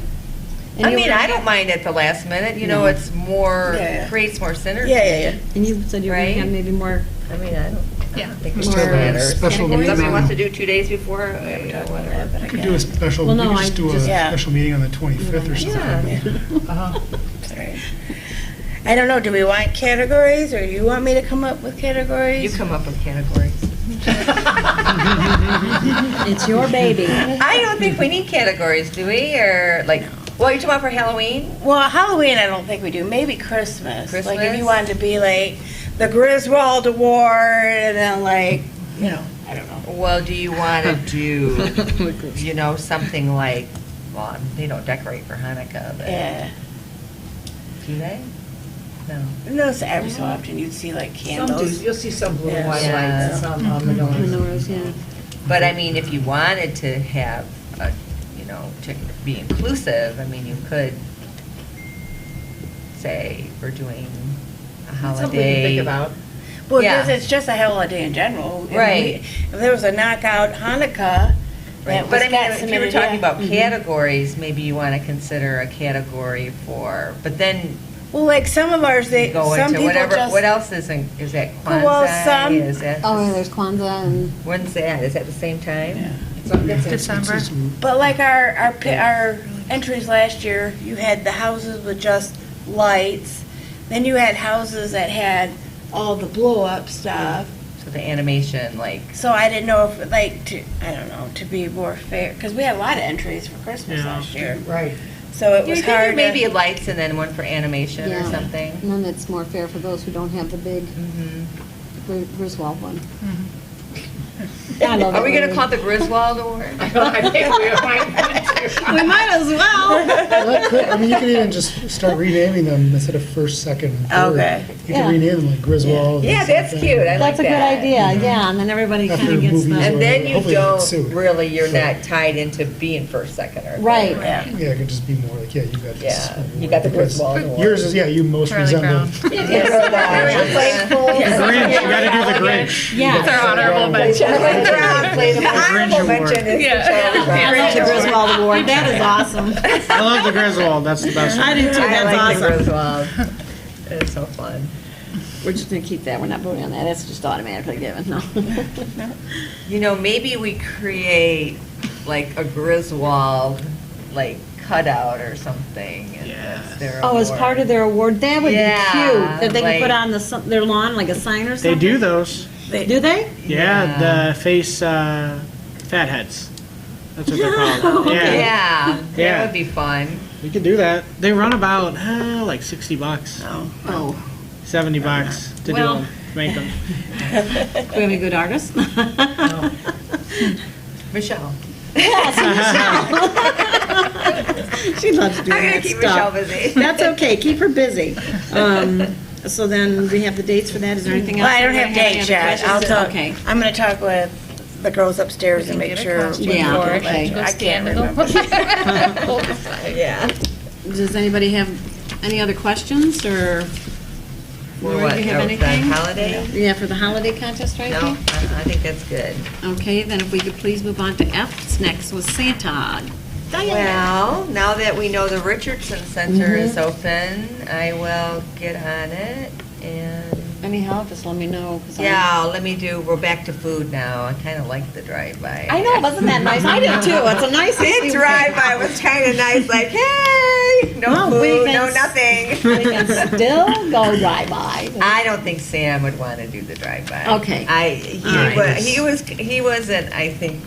And I you mean, were- I don't mind at the last minute, No. it's more, Yeah. creates more synergy. Yeah. And you said you were going to Right? have maybe more, I mean, I don't Yeah. think it Just More have a matters. special If meeting somebody on- wants to do 2 days before, whatever. But I We could do a can't. special, Well, we no, could I just do a just- Yeah. special meeting on the 25th or something. Yeah. Uh-huh. Sorry. I don't know, do we want categories, or you want me to come up with categories? You come up with categories. it's your baby. I don't think we need categories, do we? Or like, well, you're talking about for Halloween? Well, Halloween, I don't think we do. Maybe Christmas. Like if Christmas? you wanted to be like the Griswold Award, and then like, I don't know. Well, do you want to do, something like, well, they don't decorate for Hanukkah, but Yeah. do they? No. Notice every so often you'd see like Some do, candles. you'll see some blue and Yeah. white Yeah. lights and some menorahs. Menorahs, yeah. But I mean, if you wanted to have, to be inclusive, I mean, you could say we're doing a holiday. Something to think about. Well, Yeah. it's just a holiday in general. And Right. If there was a knockout Hanukkah, that But I was got mean, if you were submitted, talking yeah. about categories, maybe you want to consider a category for, but then Well, like some of ours, you go some into people whatever, just. what else is that Kwanzaa? Well, some- Is that, Oh, yeah, there's Kwanzaa and, when's that? Is that the same time? Yeah. So that's it. December. But like our entries last year, you had the houses with just lights. Then you had houses that had all the blow up stuff. So the animation, like, So I didn't know if to be more fair, because we had a lot of entries for Christmas last year. Right. So it you was think hard. maybe lights and then one for animation or yeah. something? And then it's more fair for those who don't have the big Griswold one. I love Are it we going to when call it the Griswold Award? I think we might. We might as well. Well, you could even just start renaming them instead of first, second, and third. Okay. You Yeah. can rename them like Griswold. Yeah, and that's something. cute. I like That's a good that. idea, yeah, and then everybody After kind of gets movies the, And then you Hopefully they don't don't sue. really, you're not tied into being first, second, or third. Right. Yeah. Yeah, it could just be more like, yeah, you got this. Yeah, award, you got the because Griswold Award. Yours is, you most Charlie resemble. Brown. Yes. The Grinch, you gotta do the Grinch. Grinch. Yeah. It's our honorable mention. The honorable Award. mention is the Yeah. Grinch The Griswold Award, that is awesome. I love the Griswold. That's the best. I do too, I that's like the awesome. Griswold. It's so fun. We're just gonna keep that, we're not voting on that, that's just automatically given, no. You know, maybe we create like a Griswold, like cutout or something. And that's their Oh, as award. part of their award, that would be Yeah, cute, that they could put like- on their lawn, like a sign or They something. do those. Do they? Yeah, the face fatheads. That's what they're called. Okay. Yeah, that Yeah. would be fun. We could do that. They run about like $60, Oh, $70 to Well- do them, make them. do we have any good artists? Michelle. She loves doing I'm gonna that keep Michelle stuff. busy. That's okay, keep her busy. So then, we have the dates for that, is there anything else? Well, I don't Anybody have any dates other yet. I'll questions? talk, Okay. I'm gonna talk with the girls upstairs and We make can get a sure. costume Yeah, before, okay. but Go I stand can't and go. remember. Yeah. Does anybody have any other questions, or? For Laura, what, do you have the anything? holiday? Yeah, for the holiday contest or No, anything? I think that's good. Okay, then if we could please move on to F, next was Santa. Well, now that we know the Richardson Center is Mm-hmm. open, I will get on it and, Any help, just let me know. 'cause I'm- yeah, we're back to food now. I kind of like the drive-by. I know, wasn't that nice? I did too, it's a nice. The drive-by was kind of nice, like, hey, no Well, we food, can no s- nothing. We can still go drive-by. I don't think Sam would want to do the drive-by. Okay. He wasn't, I think,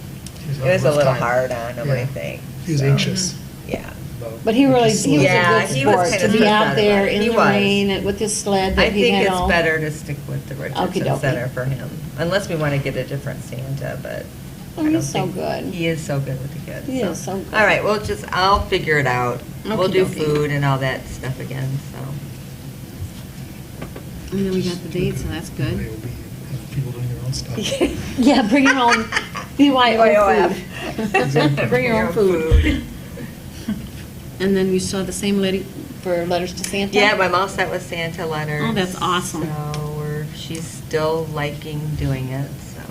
it was a little hard on him, I Yeah. think. He was So, anxious. Yeah. about But he really, just he was Yeah, a good he was sport kinda to be stressed out out there about it. in He the was. rain and with his sled I that he think had it's all. better to stick with the Richardson Okey-dokey. Center for him, unless we want to get a different Santa, but. Oh, I don't he's so think- good. He is so good with the kids. He is so good. All right, I'll figure it out. We'll do Okey-dokey. food and all that stuff again, so. And then we got the date, so that's They good. will be, have people doing their own stuff. Yeah, bring your own, BYOF. food. Bring your own food. And then you saw the same lady for letters to Santa? Yeah, I'm all set with Santa letters. Oh, that's awesome. So she's still liking doing it, so.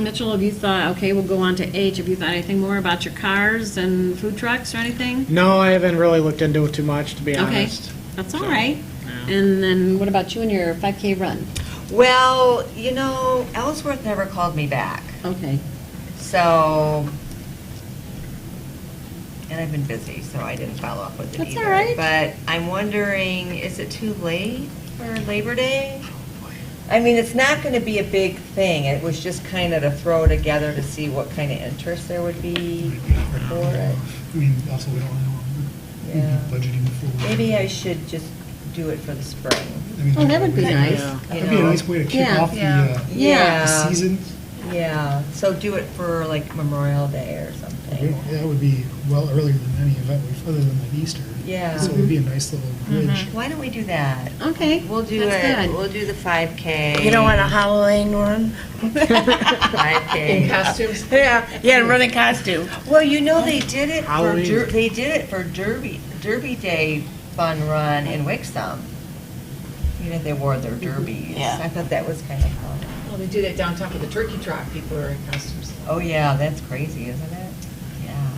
Mitchell, have you thought, okay, we'll go on to H, have you thought anything more about your cars and food trucks or anything? No, I haven't really looked into it too much, to be Okay, honest. that's all So, right. yeah. And then what about you and your 5K run? Well, Ellsworth never called me back. Okay. So, and I've been busy, so I didn't follow up with it That's either. all right. But I'm wondering, is it too late for Labor Day? I mean, it's not going to be a big thing. It was just kind of to throw together to see what kind of interest there would be for it. I mean, also, we don't know. Yeah. Budgeting before. Maybe I should just do it for the spring. I mean, Oh, that would be nice. Yeah. That'd be a nice way to kick Yeah. off the, Yeah. the Yeah. season. Yeah, so do it for like Memorial Day or something. Yeah, it would be well earlier than any event, other than like Easter. Yeah. So it would be a nice little bridge. Why don't we do that? Okay. We'll do that's it. good. We'll do the 5K. You don't want a Halloween one? 5K. In costumes? Yeah, yeah, running costume. Well, they did it for Halloween. Derby Day fun run in Wixom. They wore their derbies. Yeah. I thought that was kind of fun. Well, they do that downtown for the turkey trot, people are in costumes. Oh yeah, that's crazy, isn't it? Yeah,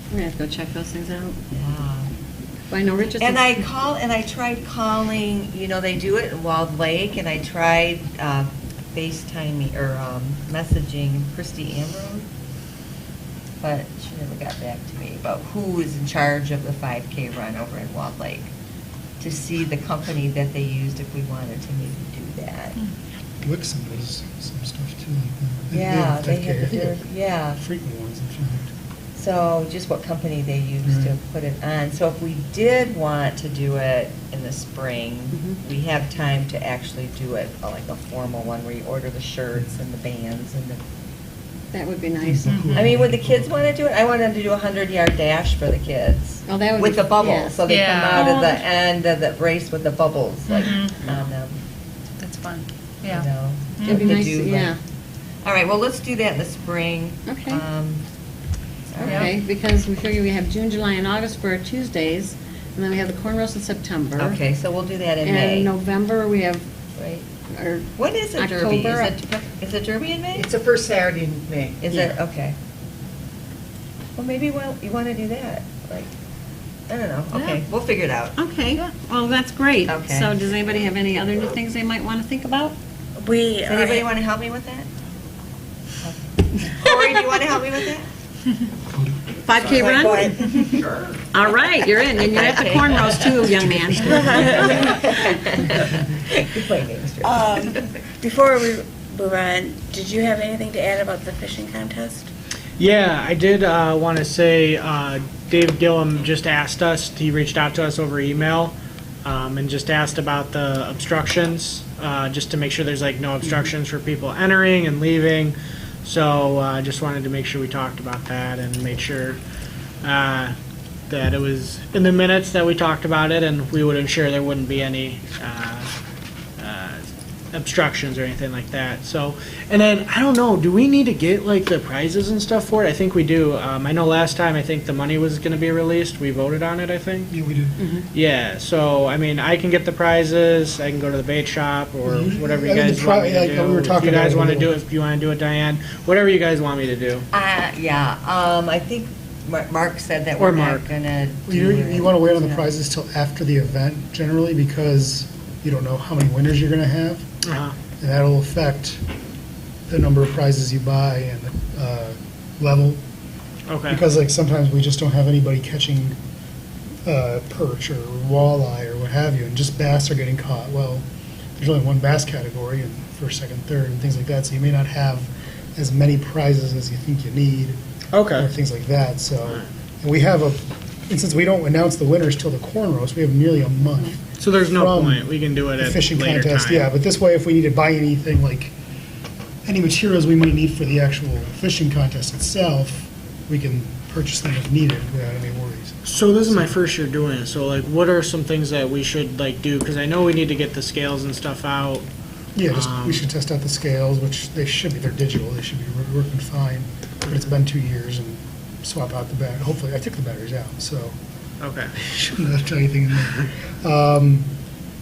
We're gonna have to go check those things out. yeah. I know Richardson. And I tried calling, they do it in Walled Lake, and I tried FaceTiming or messaging Christy Ambrose, but she never got back to me about who is in charge of the 5K run over in Walled Lake, to see the company that they used if we wanted to maybe do that. Wixom does some stuff too. Like that. Yeah, they have I think their, yeah. frequent ones, in fact. So just what company they use to put it on. So if we did want to do it in the spring, we have time to actually do it, like a formal one where you order the shirts and the bands and the, That would be nice. I mean, would the kids want to do it? I want them to do a 100-yard dash for the kids. Oh, that would With be- the bubbles, yeah. so they come Yeah. out of the end of the race with the bubbles, like, Mhm. on them, That's fun. you Yeah. know. It'd be to nice, do, like- yeah. All right, well, let's do that in the spring. Okay. All right. Okay, because we figure we have June, July, and August for our Tuesdays, and then we have the corn roast in September. Okay, so we'll do that in And May, in November, we have right? or When is the Derby? October. Is it Derby in May? It's the first Saturday in May. Is it? Okay. Well, maybe you want to do that, like, I don't know. Okay, Yeah. we'll figure it out. Okay, well, that's great. Okay. So does anybody have any other new things they might want to think about? We Does anybody want to help me with that? Corey, do you want to help me with that? 5K run? Go ahead. All right, you're in, and you have the cornrows too, young man. You play games, too. Before we move on, did you have anything to add about the fishing contest? Yeah, I did want to say Dave Gillum just asked us, he reached out to us over email and just asked about the obstructions, just to make sure there's like no obstructions for people entering and leaving. So I just wanted to make sure we talked about that and made sure that it was in the minutes that we talked about it, and we would ensure there wouldn't be any obstructions or anything like that. So, and then I don't know, do we need to get like the prizes and stuff for it? I think we do. I know last time I think the money was going to be released. We voted on it, I think. Yeah, we do. Yeah. So I mean, I can get the prizes. I can go to the bait shop or whatever you I think guys the want me to like, do. we were If talking you guys about want it to a do it, little. if you want to do it, Diane, whatever you guys want me to do. I think Mark said that Or we're Mark. not gonna do You want to wait on the yeah. prizes till after the event generally because you don't know how many winners you're going to have. Uh-huh. And that'll affect the number of prizes you buy and the level. Okay. Because like sometimes we just don't have anybody catching perch or walleye or what have you, and just bass are getting caught. Well, there's only one bass category, and first, second, third, and things like that. So you may not have as many prizes as you think you need, Okay. or things like that. So, and we have and since we don't announce the winners till the corn roast, we have nearly a month. So there's no from point. We can do it the at fishing later contest, time. yeah. But this way, if we need to buy anything like any materials we might need for the actual fishing contest itself, we can purchase them if needed without any worries. So this is my first year doing it. So like, what are some things that we should like do? Because I know we need to get the scales and stuff out. Yeah, we should test out the scales, which they're digital. They should be working fine. But it's been 2 years, and swap out the battery. Hopefully, I took the batteries out, so Okay. shouldn't have left anything in there.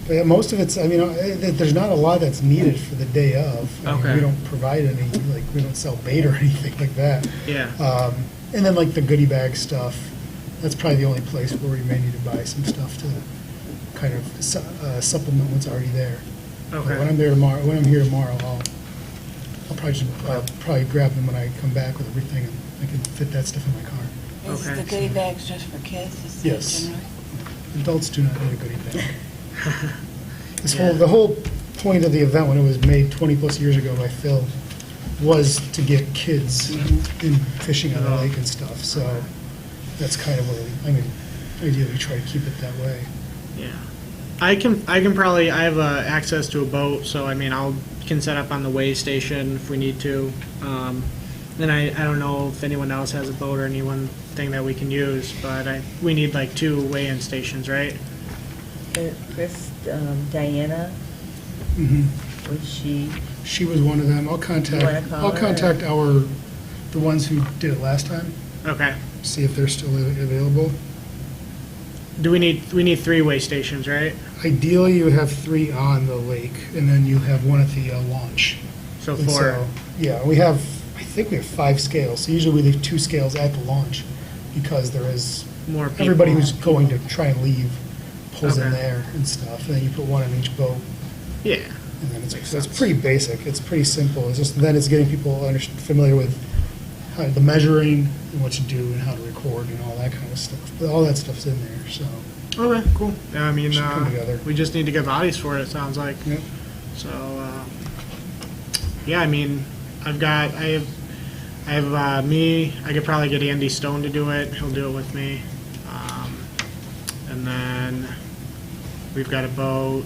But yeah, most of it's, I mean, there's not a lot that's needed for the day of. I mean, Okay. we don't provide any, like, we don't sell bait or anything like that. Yeah. And then like the goodie bag stuff, that's probably the only place where we may need to buy some stuff to kind of supplement what's already there. But Okay. when I'm here tomorrow, I'll probably grab them when I come back with everything, and I can fit that stuff in my car. Is Okay. the goodie bags just for kids? Is it Yes. generally? Adults do not need a goodie bag. The whole point of the event when it was made 20 plus years ago by Phil was to get kids in fishing on the lake and stuff. So that's kind of where ideally we try to keep it that way. Yeah. I can probably, I have access to a boat, so I mean, can set up on the weigh station if we need to. Then I don't know if anyone else has a boat or thing that we can use, but we need like 2 weigh-in stations, right? Chris, Diana, was she? She was one of them. I'll You wanna call her? contact the ones who did it last time, Okay. see if they're still available. We need 3 weigh stations, right? Ideally, you have 3 on the lake, and then you have one at the launch. So And 4. Yeah, I think we have 5 scales, so usually we leave 2 scales at the launch, because there is, More people. everybody who's going to try and leave pulls in Okay. there and stuff, and then you put one on each boat, Yeah. and then it's sense. pretty basic, it's pretty simple, it's just, then it's getting people familiar with the measuring, and what you do, and how to record, and all that kind of stuff, but all that stuff's in there, so. Okay, cool. Yeah, I mean, Should come together. we just need to get bodies for it, it sounds like. Yep. So, yeah, I mean, I have me, I could probably get Andy Stone to do it, he'll do it with me. And then we've got a boat.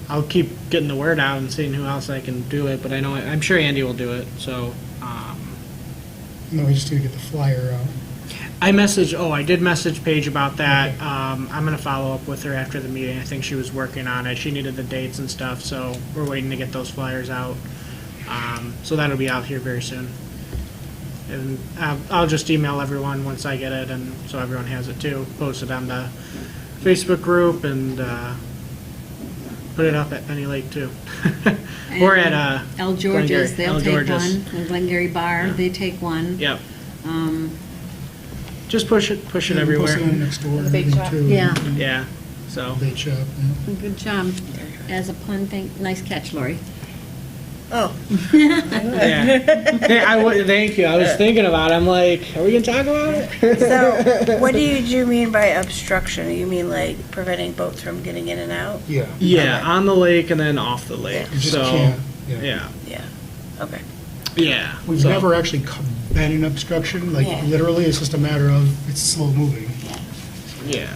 I'll keep getting the word out and seeing who else I can do it, but I'm sure Andy will do it, so. And then we just need to get the flyer out. I did message Paige about that. I'm gonna follow up with her after the meeting. I think she was working on it. She needed the dates and stuff, so we're waiting to get those flyers out. So that'll be out here very soon. And I'll just email everyone once I get it, and so everyone has it too. Post it on the Facebook group and put it up at Penny Lake too. Or at, El Glengarry. George's, they'll El take George's. one. And Glengarry Bar, they take one. Yep. Um, Just push it Yeah, we posted everywhere. on next door and The bake everything shop? too. Yeah. Yeah, so. Bait shop, yeah. Good job. As a pun, nice catch, Lori. Oh, Yeah. Hey, thank you. I was thinking about it. I'm like, are we gonna talk about it? so what do you mean by obstruction? You mean like preventing boats from getting in and out? Yeah. Yeah, on the lake and then off the lake. You just So, can't, yeah, Yeah, okay. yeah. We've So, never actually been in obstruction, like Yeah. literally, it's just a matter of, it's slow moving. Yeah.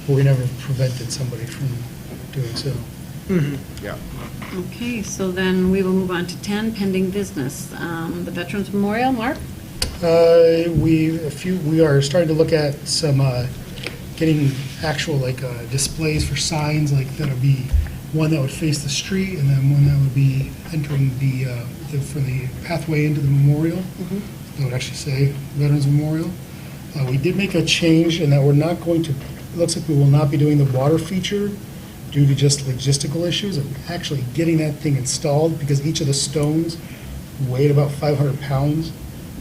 But we never prevented somebody from doing so. Yeah. Okay, so then we will move on to 10, pending business. The Veterans Memorial, Mark? We are starting to look at some, getting actual like displays for signs, like that'll be one that would face the street and then one that would be entering for the pathway into the memorial. That would actually say Veterans Memorial. We did make a change in that we're not going to, it looks like we will not be doing the water feature due to just logistical issues of actually getting that thing installed, because each of the stones weighed about 500 pounds.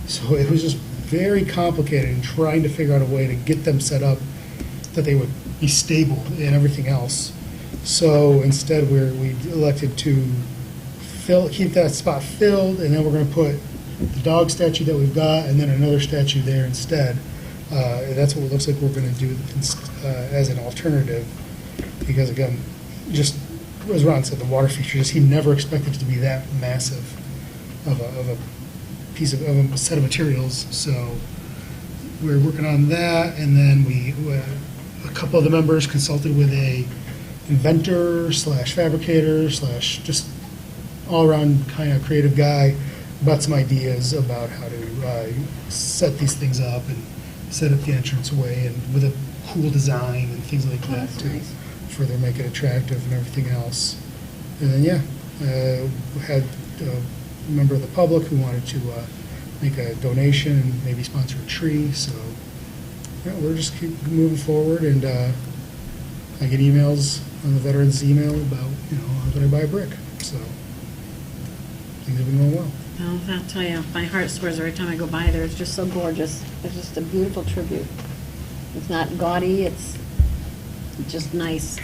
So it was just very complicated in trying to figure out a way to get them set up that they would be stable and everything else. So instead, we elected to keep that spot filled, and then we're going to put the dog statue that we've got and then another statue there instead. That's what it looks like we're going to do as an alternative. Because again, just as Ron said, the water feature, he never expected it to be that massive of a piece of a set of materials. So we're working on that, and then a couple of the members consulted with a inventor / fabricator / just all around kind of creative guy about some ideas about how to set these things up and set up the entranceway and with a cool design and things like that That's to nice. further make it attractive and everything else. And then, we had a member of the public who wanted to make a donation and maybe sponsor a tree. So, yeah, we're just keep moving forward. And I get emails on the veterans' email about, how can I buy a brick? So, things have been going well. Well, I'll tell you, my heart soars every time I go by there. It's just so gorgeous. It's just a beautiful tribute. It's not gaudy, it's just nice.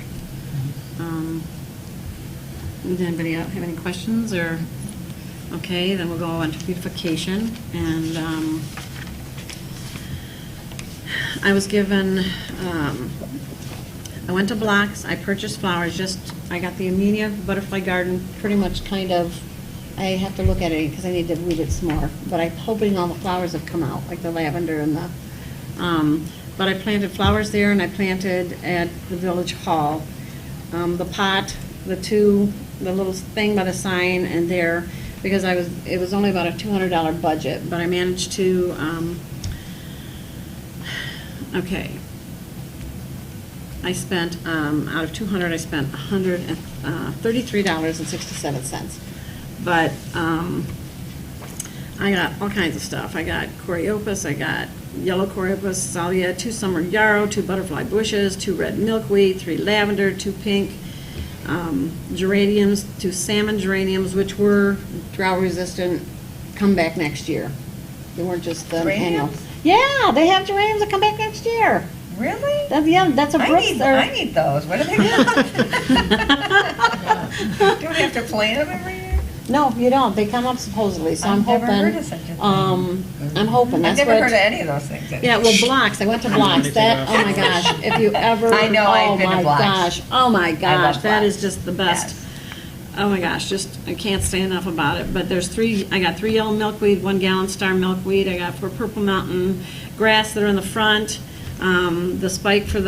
Does anybody else have any questions, or, okay, then we'll go on to beautification. And I was given, I went to Blocks, I purchased flowers, I got the Amelia Butterfly Garden pretty much kind of, I have to look at it because I need to read it some more, but I'm hoping all the flowers have come out, like the lavender and the, but I planted flowers there, and I planted at the Village Hall. The pot, the little thing by the sign and there, because it was only about a $200 budget, but I managed to, okay. I spent, out of 200, I spent $33.67. But I got all kinds of stuff. I got coreopus, I got yellow coreopus, salvia, 2 summer yarrow, 2 butterfly bushes, 2 red milkweed, 3 lavender, 2 pink geraniums, 2 salmon geraniums, which were drought resistant, come back next year. They weren't just the annual. Geraniums? Yeah, they have geraniums that come back next year. Really? That's a Brooks. I need those. What are they called? Do we have to plant them every year? No, you don't. They come up supposedly, so I'm I've never hoping. heard of such a thing. I'm hoping. I've That's never what. heard of any of those things. Yeah, well, Blocks. I went to Blocks. That, oh my gosh, if you ever. I know, I've been to Blocks. Oh my gosh, that Blocks. is just the best. Yes. Oh my gosh, I can't say enough about it. But there's 3, I got 3 yellow milkweed, 1 gallon star milkweed. I got 4 purple mountain grass that are in the front. The spike for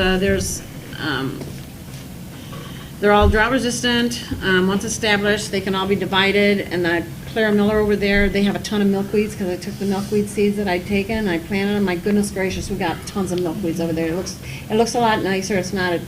they're all drought resistant. Once established, they can all be divided. And the Clara Miller over there, they have a ton of milkweeds because I took the milkweed seeds that I'd taken and I planted them. My goodness gracious, we got tons of milkweeds over there. It looks a lot nicer. It's not It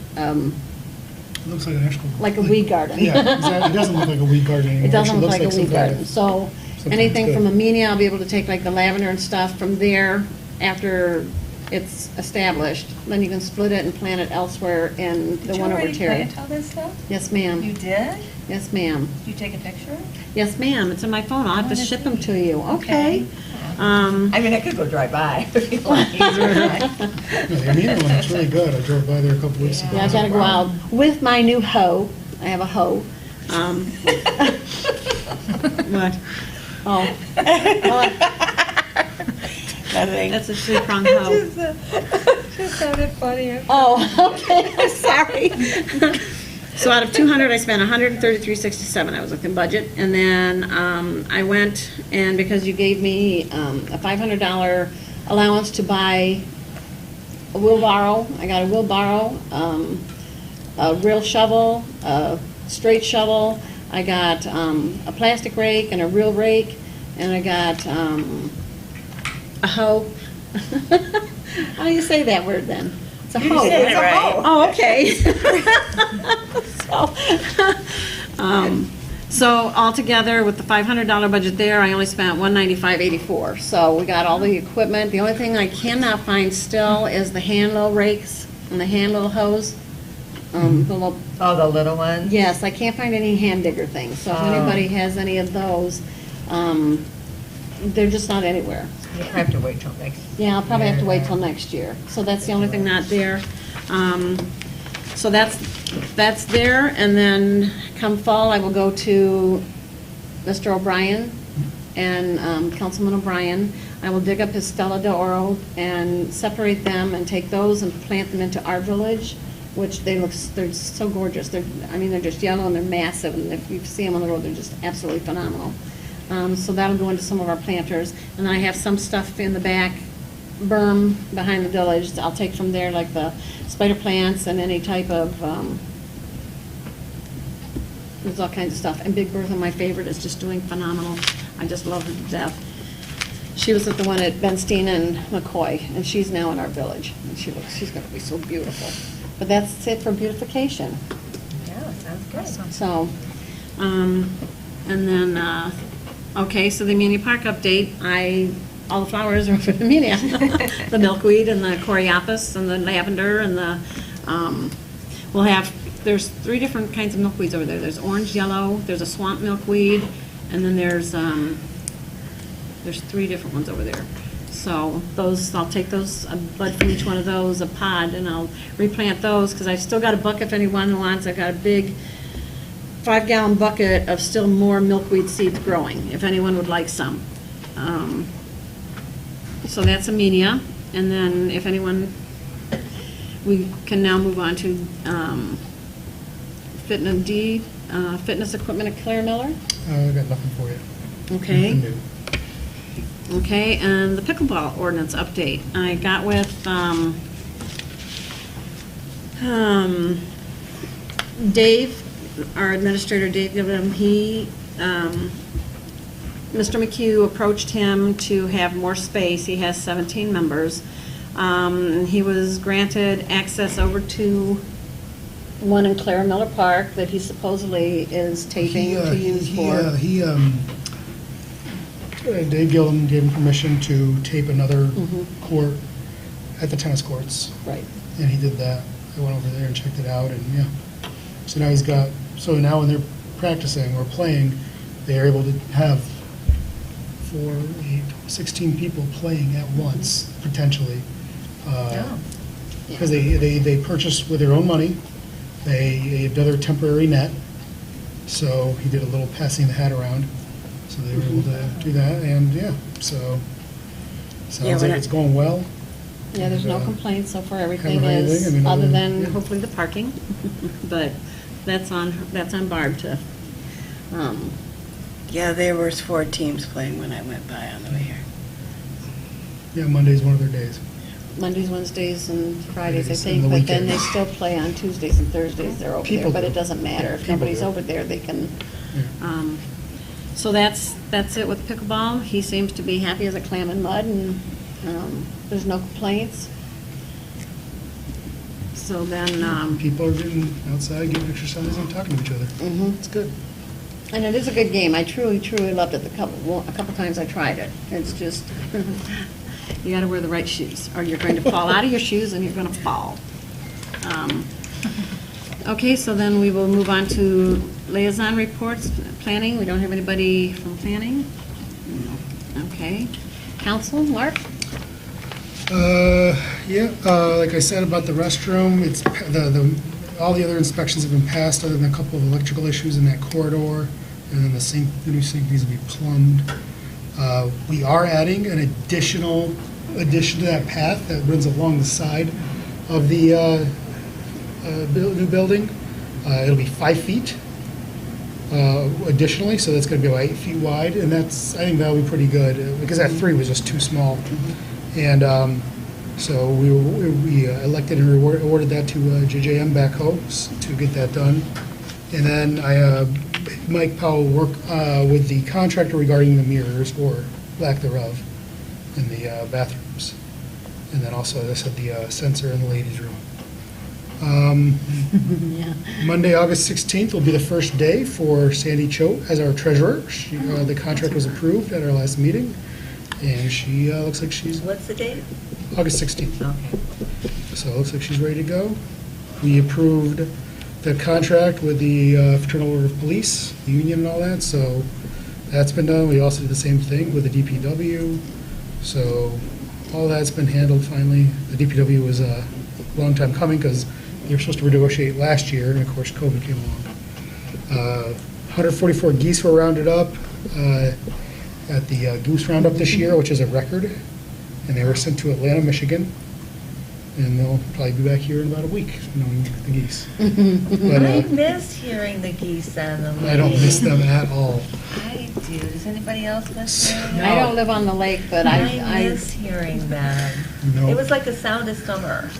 looks like an actual. like a weed garden. Yeah, exactly. It doesn't look like a weed garden anymore. It doesn't look like a some weed kind garden. of- So something anything good. from Amenia, I'll be able to take like the lavender and stuff from there after it's established, then you can split it and plant it elsewhere in the one over Terry. Did you already plant all this stuff? Yes, You ma'am. did? Yes, ma'am. Did you take a picture? Yes, ma'am. It's in my phone. I'll have to Oh, ship that's them to you. Okay. Okay. Um, I mean, I could go drive by. if you want. Yeah, the Amina one looks really good. I drove by there a couple weeks ago. Yeah, I've got to go out with my new hoe. I have a hoe. What? Oh. Nothing. That's a three-prong hoe. Just sounded funny. Oh, okay, I'm sorry. So out of 200, I spent 133.67. I was looking budget. And then I went, and because you gave me a $500 allowance to buy a wheelbarrow, I got a wheelbarrow, a real shovel, a straight shovel. I got a plastic rake and a real rake, and I got a hoe. How do you say that word then? It's a hoe. said it right. Oh, okay. So altogether, with the $500 budget there, I only spent $195.84. So we got all the equipment. The only thing I cannot find still is the hand-low rakes and the hand-low hoes. The little, Oh, the little one? yes, I can't find any hand digger things. So if Oh. anybody has any of those, they're just not anywhere. You have to wait till next. Yeah, I'll probably have to wait till next year. So that's the only thing not there. So that's there, and then come fall, I will go to Mr. O'Brien and Councilman O'Brien. I will dig up his Stella d'Oro and separate them and take those and plant them into our village, which they're so gorgeous. They're just yellow and they're massive, and if you see them on the road, they're just absolutely phenomenal. So that'll go into some of our planters. And then I have some stuff in the back berm behind the village. I'll take from there, like the spider plants and any type of, there's all kinds of stuff. And Big Bertha, my favorite, is just doing phenomenal. I just love her to death. She was at the one at Benstein and McCoy, and she's now in our village. And she's gonna be so beautiful. But that's it for beautification. Yeah, sounds good. So, and then, okay, so the Amelia Park update, all the flowers are for Amelia. The milkweed and the coreopsis and the lavender and the, there's 3 different kinds of milkweeds over there. There's orange, yellow, there's a swamp milkweed, and then there's 3 different ones over there. So those, I'll take those, a bud from each one of those, a pod, and I'll replant those, because I've still got a bucket if anyone wants. I've got a big 5-gallon bucket of still more milkweed seeds growing, if anyone would like some. So that's Amelia, and then if anyone, we can now move on to fitness equipment at Claire Miller. I got nothing for you. Okay. Nothing new. Okay, and the pickleball ordinance update. I got with Dave, our administrator, Dave Givens. Mr. McHugh approached him to have more space. He has 17 members. He was granted access over to one in Clara Miller Park that he supposedly is taping to use for. Dave Gillum gave him permission to tape another Mm-hmm. court at the tennis courts, Right. and he did that. I went over there and checked it out, and yeah. So now when they're practicing or playing, they're able to have 4, 8, 16 people playing at once, potentially. Because they purchased with their own money, they had another temporary net, so he did a little passing the hat around. So they were able to do that, and yeah, so sounds like it's going well. Yeah, there's no complaints so far. Everything Haven't heard is, anything. I mean, other than yeah. hopefully the parking. But that's on Barb to, Yeah, there was 4 teams playing when I went by on the way here. Yeah, Monday's one of their days. Mondays, Wednesdays, and Fridays, I Fridays think. and the But then they weekends. still play on Tuesdays and Thursdays. They're over there, People but do. it doesn't matter. If People nobody's do. over there, they can. Yeah. So that's it with pickleball. He seems to be happy as a clam in mud, and there's no complaints. So then, People are getting outside, getting exercise, and talking to each other. it's good. And it is a good game. I truly, truly loved it a couple times I tried it. It's just, You gotta wear the right shoes, or you're going to fall out of your shoes and you're gonna fall. Okay, so then we will move on to liaison reports, planning. We don't have anybody from planning? Okay. Council, Mark? Yeah, like I said about the restroom, it's, all the other inspections have been passed, other than a couple of electrical issues in that corridor, and then the new sink needs to be plumbed. We are adding an addition to that path that runs along the side of the new building. It'll be 5 feet additionally, so that's going to be about 8 feet wide, and I think that'll be pretty good, because that 3 was just too small. And so we elected and awarded that to JJM Backhoe to get that done. And then Mike Powell worked with the contractor regarding the mirrors, or lack thereof, in the bathrooms. And then also, as I said, the sensor in the ladies' room. Yeah. Monday, August 16th will be the first day for Sandy Choate as our treasurer. The contract was approved at our last meeting, and she looks like she's What's the date? August 16th. Okay. So it looks like she's ready to go. We approved the contract with the Fraternal Order of Police, the union and all that, so that's been done. We also did the same thing with the DPW. So all that's been handled finally. The DPW was a long time coming because they were supposed to negotiate last year, and of course COVID came along. 144 geese were rounded up at the Goose Roundup this year, which is a record, and they were sent to Atlanta, Michigan, and they'll probably be back here in about a week, knowing the geese. But I miss hearing the geese on the lake. I don't miss them at all. I do. Does anybody else miss them? I don't live on the lake, but I miss hearing them. No. It was like the sound of summer.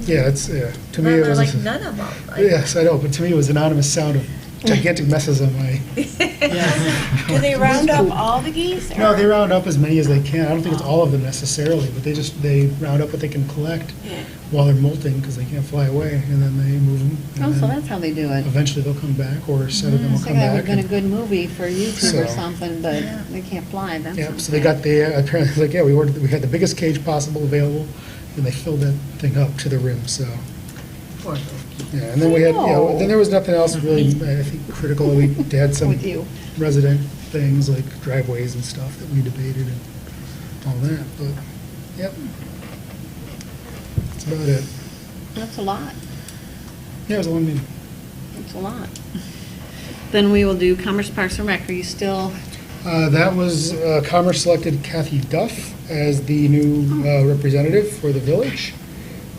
Yeah, it's to me it There were was. like none of them. Yes, I know, but to me it was an anonymous sound of gigantic messes on my. Do they round up all the geese? No, or- they round up as many as they can. I don't think it's all of them necessarily, but they round up what they can collect Yeah. while they're molting because they can't fly away, and then they move them. and Oh, so then that's how they do it. Eventually they'll come back, or seven of them I will think come that would back. have been a and- good movie for YouTube or So- something, but they can't fly. That's Yeah, so they got apparently, like, yeah, we had the biggest cage possible available, and they filled that thing up to the rim, so. Poor little geese. Yeah, and then we had, then there was nothing else really, I think, critical. We had some With you. resident things like driveways and stuff that we debated and all that, but, yep. That's about it. That's a lot. Yeah, it was a long meeting. That's a lot. Then we will do Commerce Parks and Rec. Are you still, That was, Commerce selected Kathy Duff as the new representative for the village,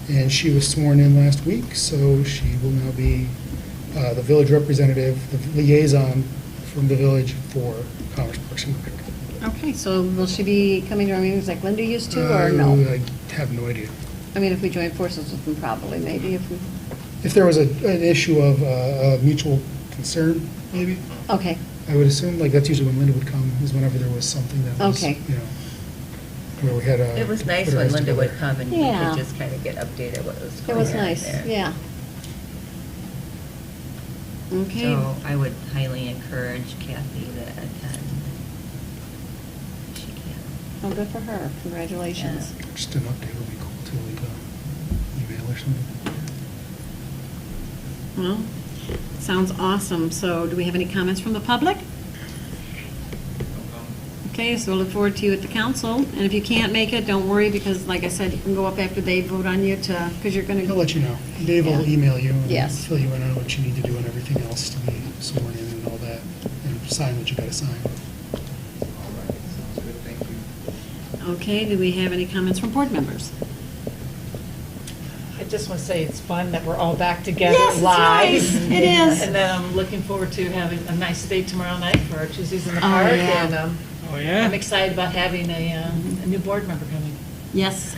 and she was sworn in last week, so she will now be the village representative, the liaison from the village for Commerce Parks and Rec. okay, so will she be coming to our meetings like Linda used to, or no? I have no idea. I mean, if we join forces with them, probably, maybe, if we, If there was an issue of mutual concern, maybe, okay, I would assume, like, that's usually when Linda would come, is whenever there was something that was, Okay. you know, where we had a. It was nice put our when heads Linda would together. come and you Yeah. could just kind of get updated what was it going on was nice, there. yeah. Okay, So I would highly encourage Kathy to attend. if She can. well, good for her, congratulations. Just an update would be cool too, like a email or something. Well, sounds awesome. So do we have any comments from the public? Okay, so we'll look forward to you at the council. And if you can't make it, don't worry, because like I said, you can go up after they vote on you to, because you're going He'll to, let you know. Dave will Yeah. email you and Yes. fill you in on what you need to do and everything else to be sworn in and all that, and sign what you gotta sign. All right, sounds good, thank you. okay, do we have any comments from board members? I just want to say it's fun that we're all back together Yes, it's live. nice. It is. And then I'm looking forward to having a nice day tomorrow night for our Tuesdays in the Oh, Park. yeah. And Oh, yeah? I'm excited about having a new board member coming. Yes,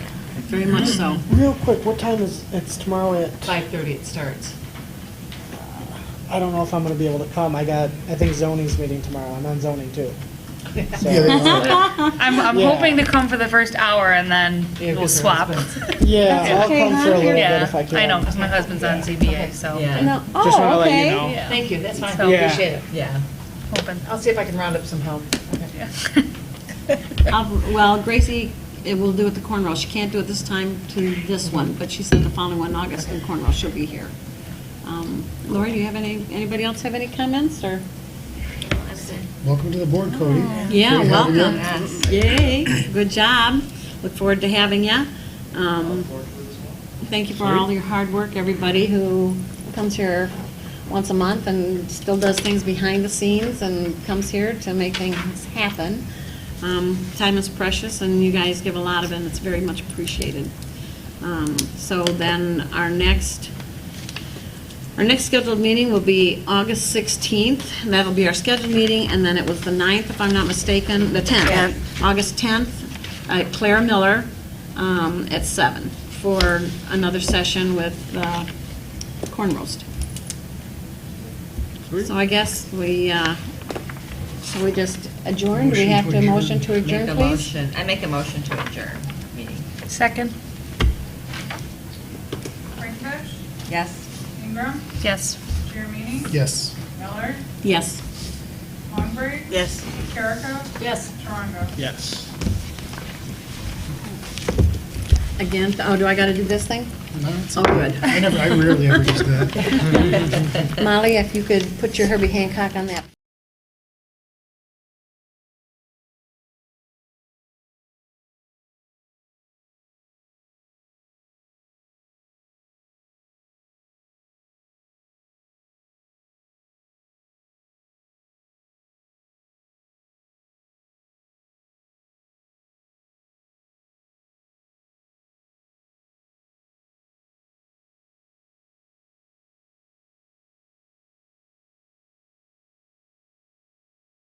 very much so. Real quick, what time is, it's tomorrow at, 5:30 it starts. I don't know if I'm gonna be able to come, I think zoning's meeting tomorrow, I'm on zoning too. So- I'm Yeah. hoping to come for the first hour and then Yeah, we'll because her swap. husband's- Yeah, I'll Okay, come for a little bit Yeah, if I can. I know, because my husband's on ZBA, so. Yeah. No, Just wanna oh, let you okay. know. Yeah. Thank you, that's fine, So- I Yeah. appreciate it. Yeah. Hoping. I'll see if I can round up some help. Okay. Yeah. Well, Gracie it will do it the Cornrow. She can't do it this time to this one, but she said the following one, August, in Cornrow, she'll be here. Lori, do you have anybody else have any comments, or? Welcome to the board, Cody. Yeah, Great having you. welcome. Yay, good job. Look forward to having you. Thank you for all your hard work, everybody who comes here once a month and still does things behind the scenes and comes here to make things happen. Time is precious, and you guys give a lot of it, and it's very much appreciated. So then our next scheduled meeting will be August 16th, and that'll be our scheduled meeting, and then it was the 9th, if I'm not mistaken, the 10th. August 10th at Clara Miller at 7 for another session with corn roast. So I guess we just adjourn. Do we have to motion to adjourn, Make a please? motion, I make a motion to adjourn meeting. Second. Frankovich, Yes? Ingram, Yes. Jeremini, Yes. Miller, Yes. Longbridge, Yes. Carrico, Yes. Toronto. Yes. Again, oh, do I got to do this thing? Oh, good. I rarely ever use that. Molly, if you could put your Herbie Hancock on that.